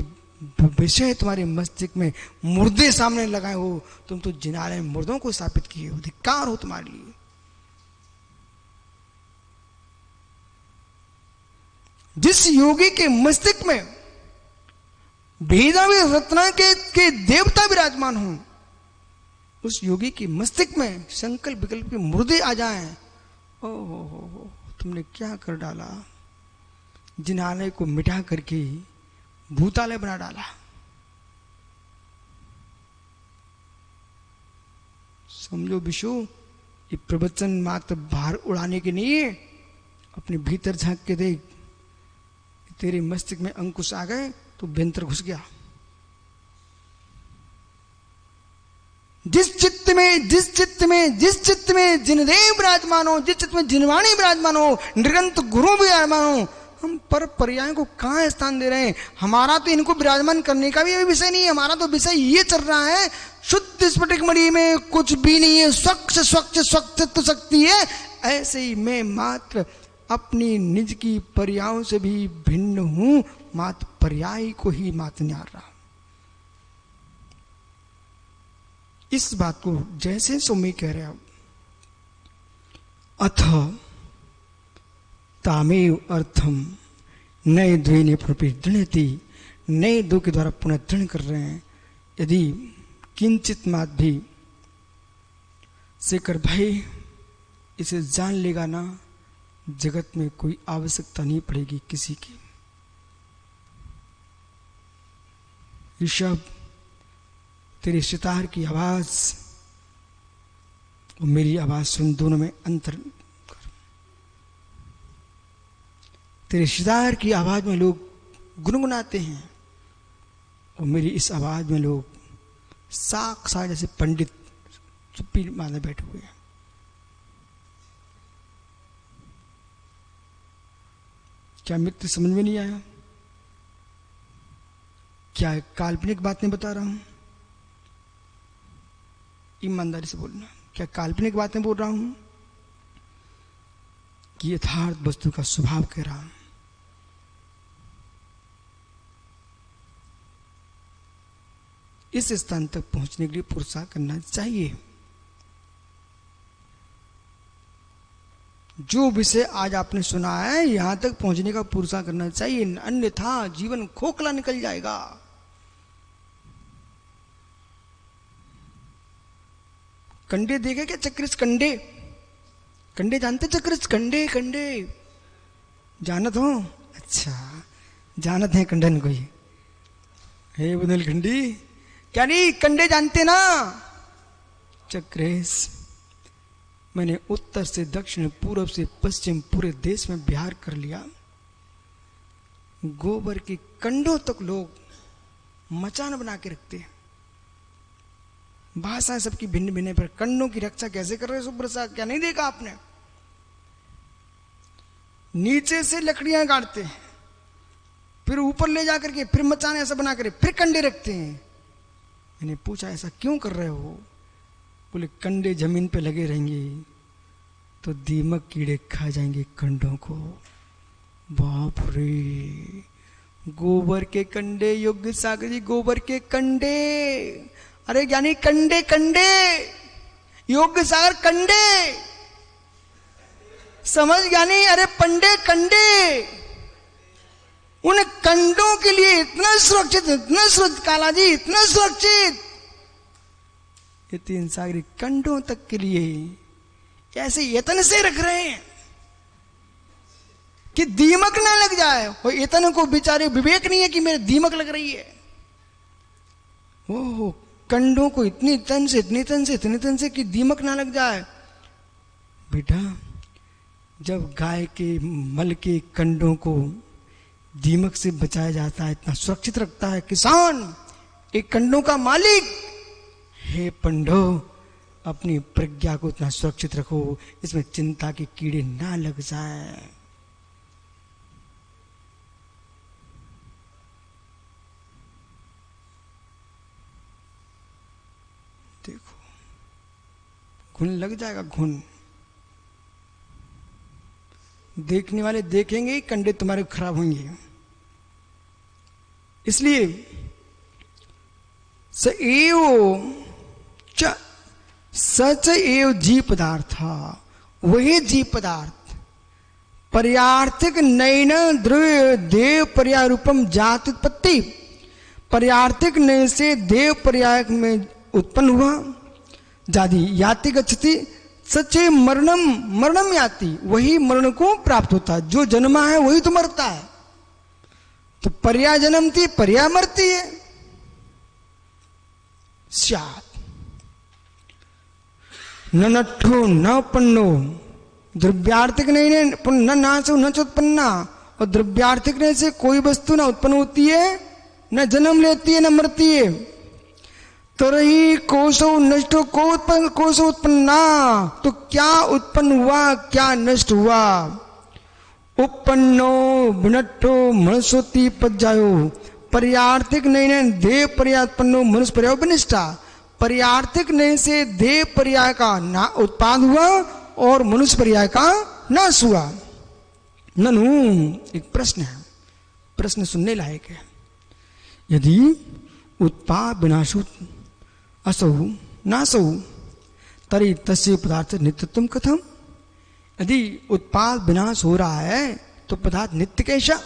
विषय तुम्हारे मस्तिष्क में मुर्दे सामने लगाए हो, तुम तो जिनालय में मुर्दों को स्थापित किए हो। धिक्कार हो तुम्हारे लिए। जिस योगी के मस्तिष्क में भेदावे रत्ना के देवता विराजमान हो, उस योगी के मस्तिष्क में संकल्प विकल्प के मुर्दे आ जाएं, ओहो तुमने क्या कर डाला? जिनालय को मिटा करके भूतालय बना डाला। समझो विशु, ये प्रवचन मात्र बाहर उड़ाने के नहीं है। अपने भीतर झांक के देख, तेरे मस्तिष्क में अंकुश आ गए तो बेंतर घुस गया। जिस चित्त में जिनदेव विराजमान हो, जिस चित्त में जिनवाणी विराजमान हो, नृगंत गुरु विराजमान हो, हम पर पर्याय को कहां स्थान दे रहे हैं? हमारा तो इनको विराजमान करने का भी अभी विषय नहीं है। हमारा तो विषय ये चल रहा है, शुद्ध स्फटिक मणि में कुछ भी नहीं है, स्वच्छ स्वच्छ शक्ति है। ऐसे ही मैं मात्र अपनी निज की पर्यायों से भी भिन्न हूं, मात्र पर्याय को ही मात्र न्यार रहा। इस बात को जैसे सुमी कह रहे हो, अथ तामेव अर्थम नए द्वेने प्रपिदृणति, नए दो के द्वारा पुनः दृढ़ कर रहे हैं। यदि किंचित मात भी शेखर भाई इसे जान लेगा ना, जगत में कोई आवश्यकता नहीं पड़ेगी किसी की। ऋषभ, तेरी सितार की आवाज और मेरी आवाज सुन, दोनों में अंतर कर। तेरे सितार की आवाज में लोग गुनगुनाते हैं और मेरी इस आवाज में लोग साक्षात जैसे पंडित चुप्पी माने बैठे हुए हैं। क्या मित्र समझ में नहीं आया? क्या काल्पनिक बातें बता रहा हूं? ईमानदारी से बोलना, क्या काल्पनिक बातें बोल रहा हूं कि यथार्थ वस्तु का स्वभाव कह रहा हूं? इस स्थान तक पहुंचने के लिए पुरुषार्थ करना चाहिए। जो विषय आज आपने सुना है, यहां तक पहुंचने का पुरुषार्थ करना चाहिए, अन्यथा जीवन खोखला निकल जाएगा। कंडे देखे क्या? चक्रिस कंडे, कंडे जानते? चक्रिस कंडे, कंडे जानत हो? अच्छा, जानत है कंडन को? हे बुंदेलखंडी, क्या नहीं कंडे जानते ना? चक्रेश, मैंने उत्तर से दक्षिण, पूर्व से पश्चिम पूरे देश में विहार कर लिया। गोबर के कंडों तक लोग मचान बना के रखते हैं। भाषाएं सबकी भिन्न भिन्न, पर कंडों की रक्षा कैसे कर रहे सुप्रसाद? क्या नहीं देखा आपने? नीचे से लकड़ियां गाड़ते हैं, फिर ऊपर ले जाकर के फिर मचान ऐसा बना कर फिर कंडे रखते हैं। मैंने पूछा ऐसा क्यों कर रहे हो? बोले कंडे जमीन पे लगे रहेंगे तो दीमक कीड़े खा जाएंगे कंडों को। बाप रे, गोबर के कंडे, योग्य सागर जी, गोबर के कंडे। अरे ज्ञानी कंडे, कंडे, योग्य सागर कंडे, समझ ज्ञानी? अरे पंडे कंडे, उन कंडों के लिए इतना सुरक्षित, इतना सुरक्षित काला जी, इतना सुरक्षित, ये तीन सागरी कंडों तक के लिए ऐसे यतन से रख रहे हैं कि दीमक ना लग जाए। और यतन को बेचारे विवेक नहीं है कि मेरे दीमक लग रही है। ओह, कंडों को इतनी तन से, इतनी तन से, इतनी तन से कि दीमक ना लग जाए। बेटा, जब गाय के मल के कंडों को दीमक से बचाया जाता है, इतना सुरक्षित रखता है किसान, एक कंडों का मालिक। हे पंडो, अपनी प्रज्ञा को इतना सुरक्षित रखो, इसमें चिंता के कीड़े ना लग जाए। देखो, घुन लग जाएगा, घुन। देखने वाले देखेंगे, कंडे तुम्हारे खराब होंगे। इसलिए स एव च सच एव जीव पदार्थ, वही जीव पदार्थ पर्यार्थिक नयन द्रव्य देव पर्याय रूपम जात उत्पत्ति, पर्यार्थिक नयन से देव पर्याय में उत्पन्न हुआ। जाति याति गच्छति, सच्चे मरणम मरणम याति, वही मरण को प्राप्त होता है। जो जन्मा है वही तो मरता है। तो पर्याय जन्मती, पर्याय मरती है। स्यात् न नट्ठो न पन्नो, द्रव्यार्थिक नहीं न नाशो न चोत्पन्ना। और द्रव्यार्थिक नहीं से कोई वस्तु न उत्पन्न होती है, न जन्म लेती है, न मरती है। तरही कोशो नष्टो कोशो उत्पन्ना, तो क्या उत्पन्न हुआ, क्या नष्ट हुआ? उपन्नो विनट्ठो मनसोति पज्जायो, पर्यार्थिक नहीं देव पर्यात्पन्नो मनुष्य पर्याय विनिष्ठा। पर्यार्थिक नहीं से देव पर्याय का ना उत्पाद हुआ और मनुष्य पर्याय का नाश हुआ। ननु, एक प्रश्न है, प्रश्न सुनने लायक है। यदि उत्पाद विनाशो असौ नासौ तरी तस्य पदार्थ नित्यत्वम कथम? यदि उत्पाद विनाश हो रहा है तो पदार्थ नित्य कैसा?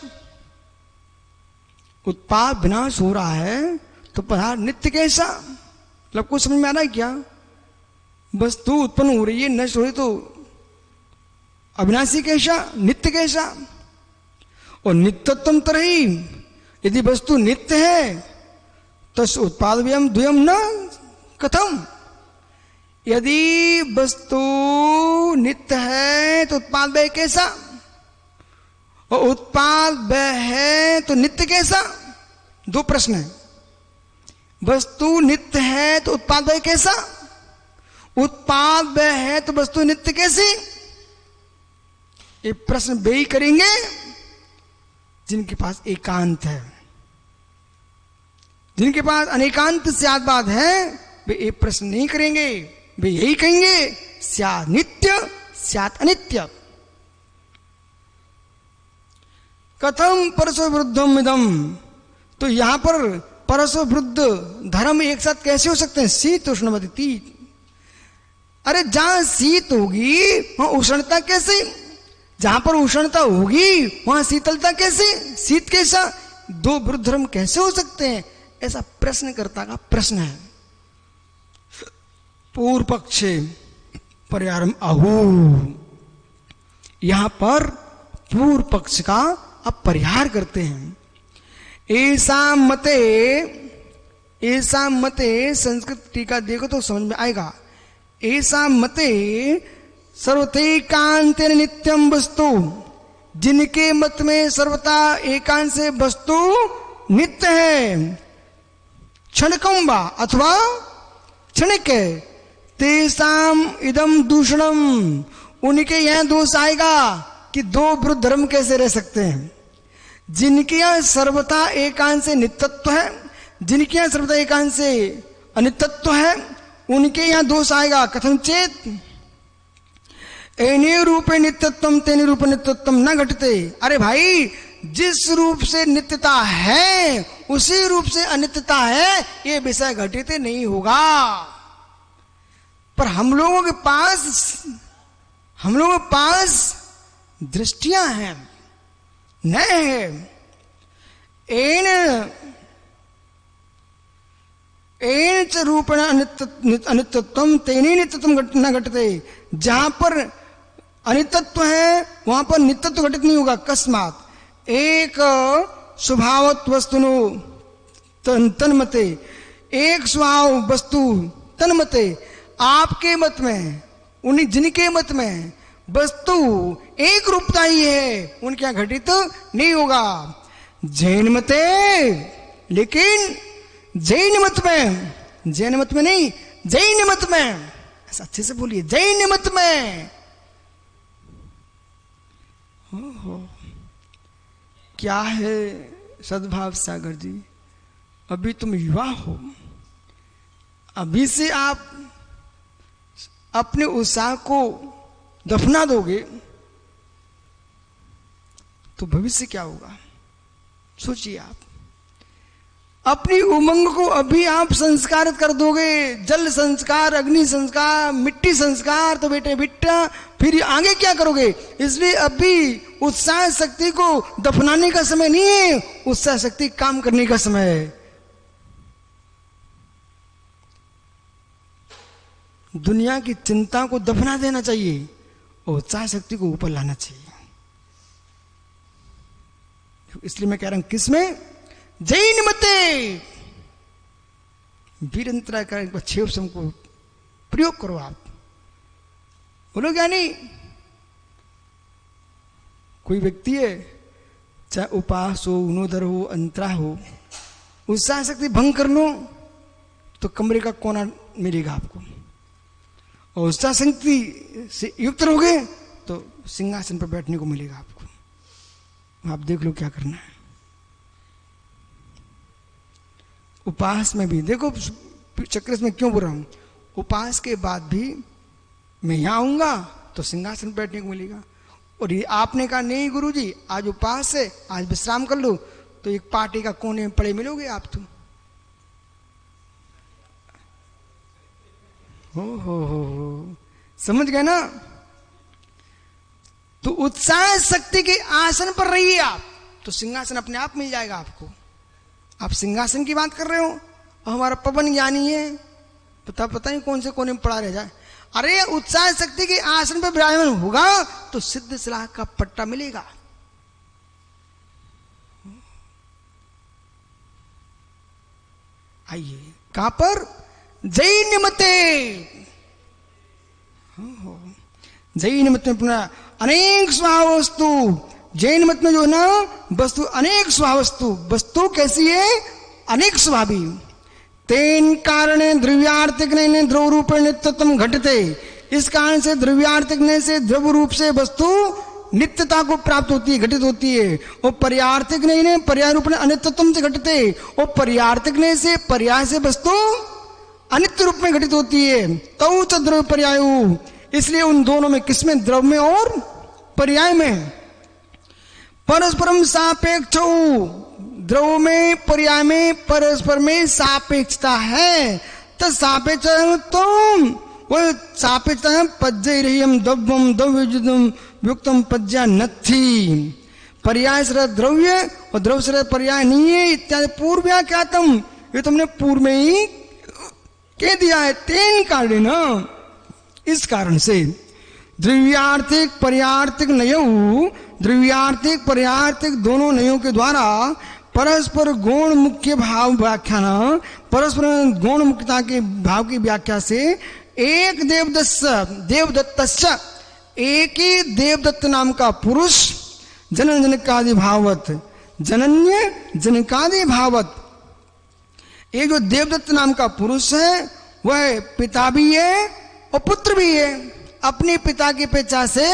उत्पाद विनाश हो रहा है तो पदार्थ नित्य कैसा? मतलब कुछ समझ में आ रहा है क्या? वस्तु उत्पन्न हो रही है, नष्ट हो रही, तो अविनाशी कैसा, नित्य कैसा? और नित्यत्वम तरही, यदि वस्तु नित्य है तस् उत्पाद व्यम द्वयम न कथम? यदि वस्तु नित्य है तो उत्पाद व्यय कैसा? और उत्पाद व्यय है तो नित्य कैसा? दो प्रश्न है। वस्तु नित्य है तो उत्पाद व्यय कैसा? उत्पाद व्यय है तो वस्तु नित्य कैसी? ये प्रश्न व्यय करेंगे जिनके पास एकांत है, जिनके पास अनेकांत स्याद्भाव है, वे ये प्रश्न नहीं करेंगे, वे यही कहेंगे स्यात् नित्य स्यात् अनित्य। कथम परसो विरुद्धम इदम, तो यहां पर परसो विरुद्ध धर्म एक साथ कैसे हो सकते हैं? शीत उष्णवती, अरे जहां शीत होगी वहां उष्णता कैसे? जहां पर उष्णता होगी वहां शीतलता कैसे? शीत कैसा? दो विरुद्ध धर्म कैसे हो सकते हैं? ऐसा प्रश्नकर्ता का प्रश्न है। पूर्व पक्ष परिहारम आहु, यहां पर पूर्व पक्ष का अब परिहार करते हैं। ऐसा मते संस्कृत टीका देखो तो समझ में आएगा। ऐसा मते सर्वतैकांतेन नित्यम वस्तु, जिनके मत में सर्वथा एकांत से वस्तु नित्य है, क्षणकम वा अथवा क्षणिक है, तेसाम इदम दूषणम, उनके यहां दोष आएगा कि दो विरुद्ध धर्म कैसे रह सकते हैं। जिनके यहां सर्वथा एकांत से नित्यत्व है, जिनके यहां सर्वथा एकांत से अनित्यत्व है, उनके यहां दोष आएगा। कथम चेत एने रूपे नित्यत्वम तेने रूप नित्यत्वम न घटते। अरे भाई, जिस रूप से नित्यता है उसी रूप से अनित्यता है, ये विषय घटित नहीं होगा। पर हम लोगों के पास दृष्टियां हैं, न है। एन च रूपेण अनित्यत्वम तेने नित्यत्वम न घटते। जहां पर अनित्यत्व है वहां पर नित्यत्व घटित नहीं होगा। अकस्मात एक स्वभावत वस्तुनो तन्मते, एक स्वभाव वस्तु तन्मते, आपके मत में, उन्हीं जिनके मत में वस्तु एक रूपता ही है, उनके यहां घटित नहीं होगा। जैन मते, लेकिन जैन मत में नहीं, जैन मत में, ऐसा अच्छे से बोलिए, जैन मत में। क्या है सद्भाव सागर जी, अभी तुम युवा हो, अभी से आप अपने उत्साह को दफना दोगे तो भविष्य क्या होगा? सोचिए आप। अपनी उमंग को अभी आप संस्कारित कर दोगे, जल संस्कार, अग्नि संस्कार, मिट्टी संस्कार, तो बेटे बेटा फिर आगे क्या करोगे? इसलिए अभी उत्साह शक्ति को दफनाने का समय नहीं है, उत्साह शक्ति काम करने का समय है। दुनिया की चिंता को दफना देना चाहिए और उत्साह शक्ति को ऊपर लाना चाहिए। इसलिए मैं कह रहा हूं, किसमें? जैन मते। वीरंतरा का एक छेव को प्रयोग करो आप। बोलो क्या नहीं? कोई व्यक्ति है, चाहे उपास हो, उनोदर हो, अंतरा हो, उत्साह शक्ति भंग कर लो तो कमरे का कोना मिलेगा आपको, और उत्साह शक्ति से युक्त रहोगे तो सिंहासन पर बैठने को मिलेगा आपको। आप देख लो क्या करना है। उपास में भी देखो, चक्र में क्यों बोल रहा हूं, उपास के बाद भी मैं यहां आऊंगा तो सिंहासन पर बैठने को मिलेगा। और ये आपने कहा नहीं गुरुजी आज उपास है, आज विश्राम कर लो, तो एक पार्टी का कोने में पड़े मिलोगे आप तो। हो समझ गए ना? तो उत्साह शक्ति के आसन पर रहिए आप, तो सिंहासन अपने आप मिल जाएगा आपको। आप सिंहासन की बात कर रहे हो और हमारा पवन ज्ञानी है, पता नहीं कौन से कोने में पड़ा रह जाए। अरे उत्साह शक्ति के आसन पर विराजमान होगा तो सिद्ध सलाह का पट्टा मिलेगा। आइए, कहां पर? जैन मते। जैन मत में अपना अनेक स्वभाव वस्तु, जैन मत में जो है ना वस्तु अनेक स्वभाव वस्तु, वस्तु कैसी है? अनेक स्वभावी। तेन कारणे द्रव्यार्थिक ने द्रव रूप नित्यत्वम घटते। इस कारण से द्रव्यार्थिक ने से द्रव रूप से वस्तु नित्यता को प्राप्त होती है, घटित होती है। वो पर्यार्थिक नहीं ने पर्याय रूप में अनित्यत्व से घटते, वो पर्यार्थिक नहीं से पर्याय से वस्तु अनित्य रूप में घटित होती है। तौ च द्रव्य पर्यायु, इसलिए उन दोनों में, किसमें? द्रव्य में और पर्याय में। परस्परम सापेक्ष, द्रव्य में पर्याय में परस्पर में सापेक्षता है। तो सापेक्ष तो वह सापेक्षता है। पज्जैरहियम द्रव्यम द्रव्ययुतम युक्तम पज्या नथी। पर्याय से द्रव्य और द्रव्य से पर्याय नहीं है इत्यादि पूर्व व्याख्यातम, ये तुमने पूर्व में ही कह दिया है। तेन कारण, इस कारण से द्रव्यार्थिक पर्यार्थिक नयौ, द्रव्यार्थिक पर्यार्थिक दोनों नयों के द्वारा परस्पर गुण मुख्य भाव व्याख्यान, परस्पर गुण मुख्यता के भाव की व्याख्या से एक देवदत्त, एक ही देवदत्त नाम का पुरुष जनन जनकादि भावत, जनन्य जनकादि भावत, एक जो देवदत्त नाम का पुरुष है वह पिता भी है और पुत्र भी है। अपने पिता की अपेक्षा से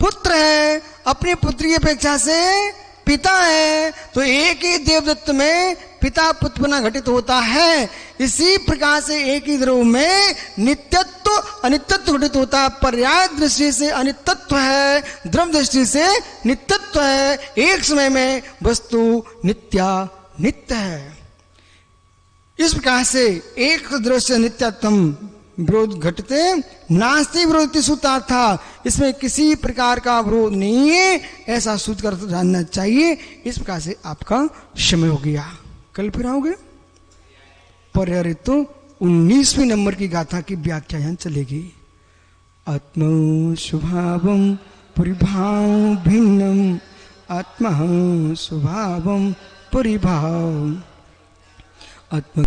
पुत्र है, अपनी पुत्री की अपेक्षा से पिता है। तो एक ही देवदत्त में पिता पुत्रपना घटित होता है। इसी प्रकार से एक ही द्रव्य में नित्यत्व अनित्यत्व घटित होता है। पर्याय दृष्टि से अनित्यत्व है, द्रव्य दृष्टि से नित्यत्व है। एक समय में वस्तु नित्य है। इस प्रकार से एक दृश्य नित्यत्म विरोध घटते नास्ति विरोध सूत्र था, इसमें किसी प्रकार का विरोध नहीं है, ऐसा सूत्र कर जानना चाहिए। इस प्रकार से आपका समय हो गया। कल फिर आओगे पर्याय तो 19वीं नंबर की गाथा की व्याख्या यहाँ चलेगी। आत्म स्वभावम परिभाव भिन्नम, आत्मा स्वभावम परिभाव, आत्म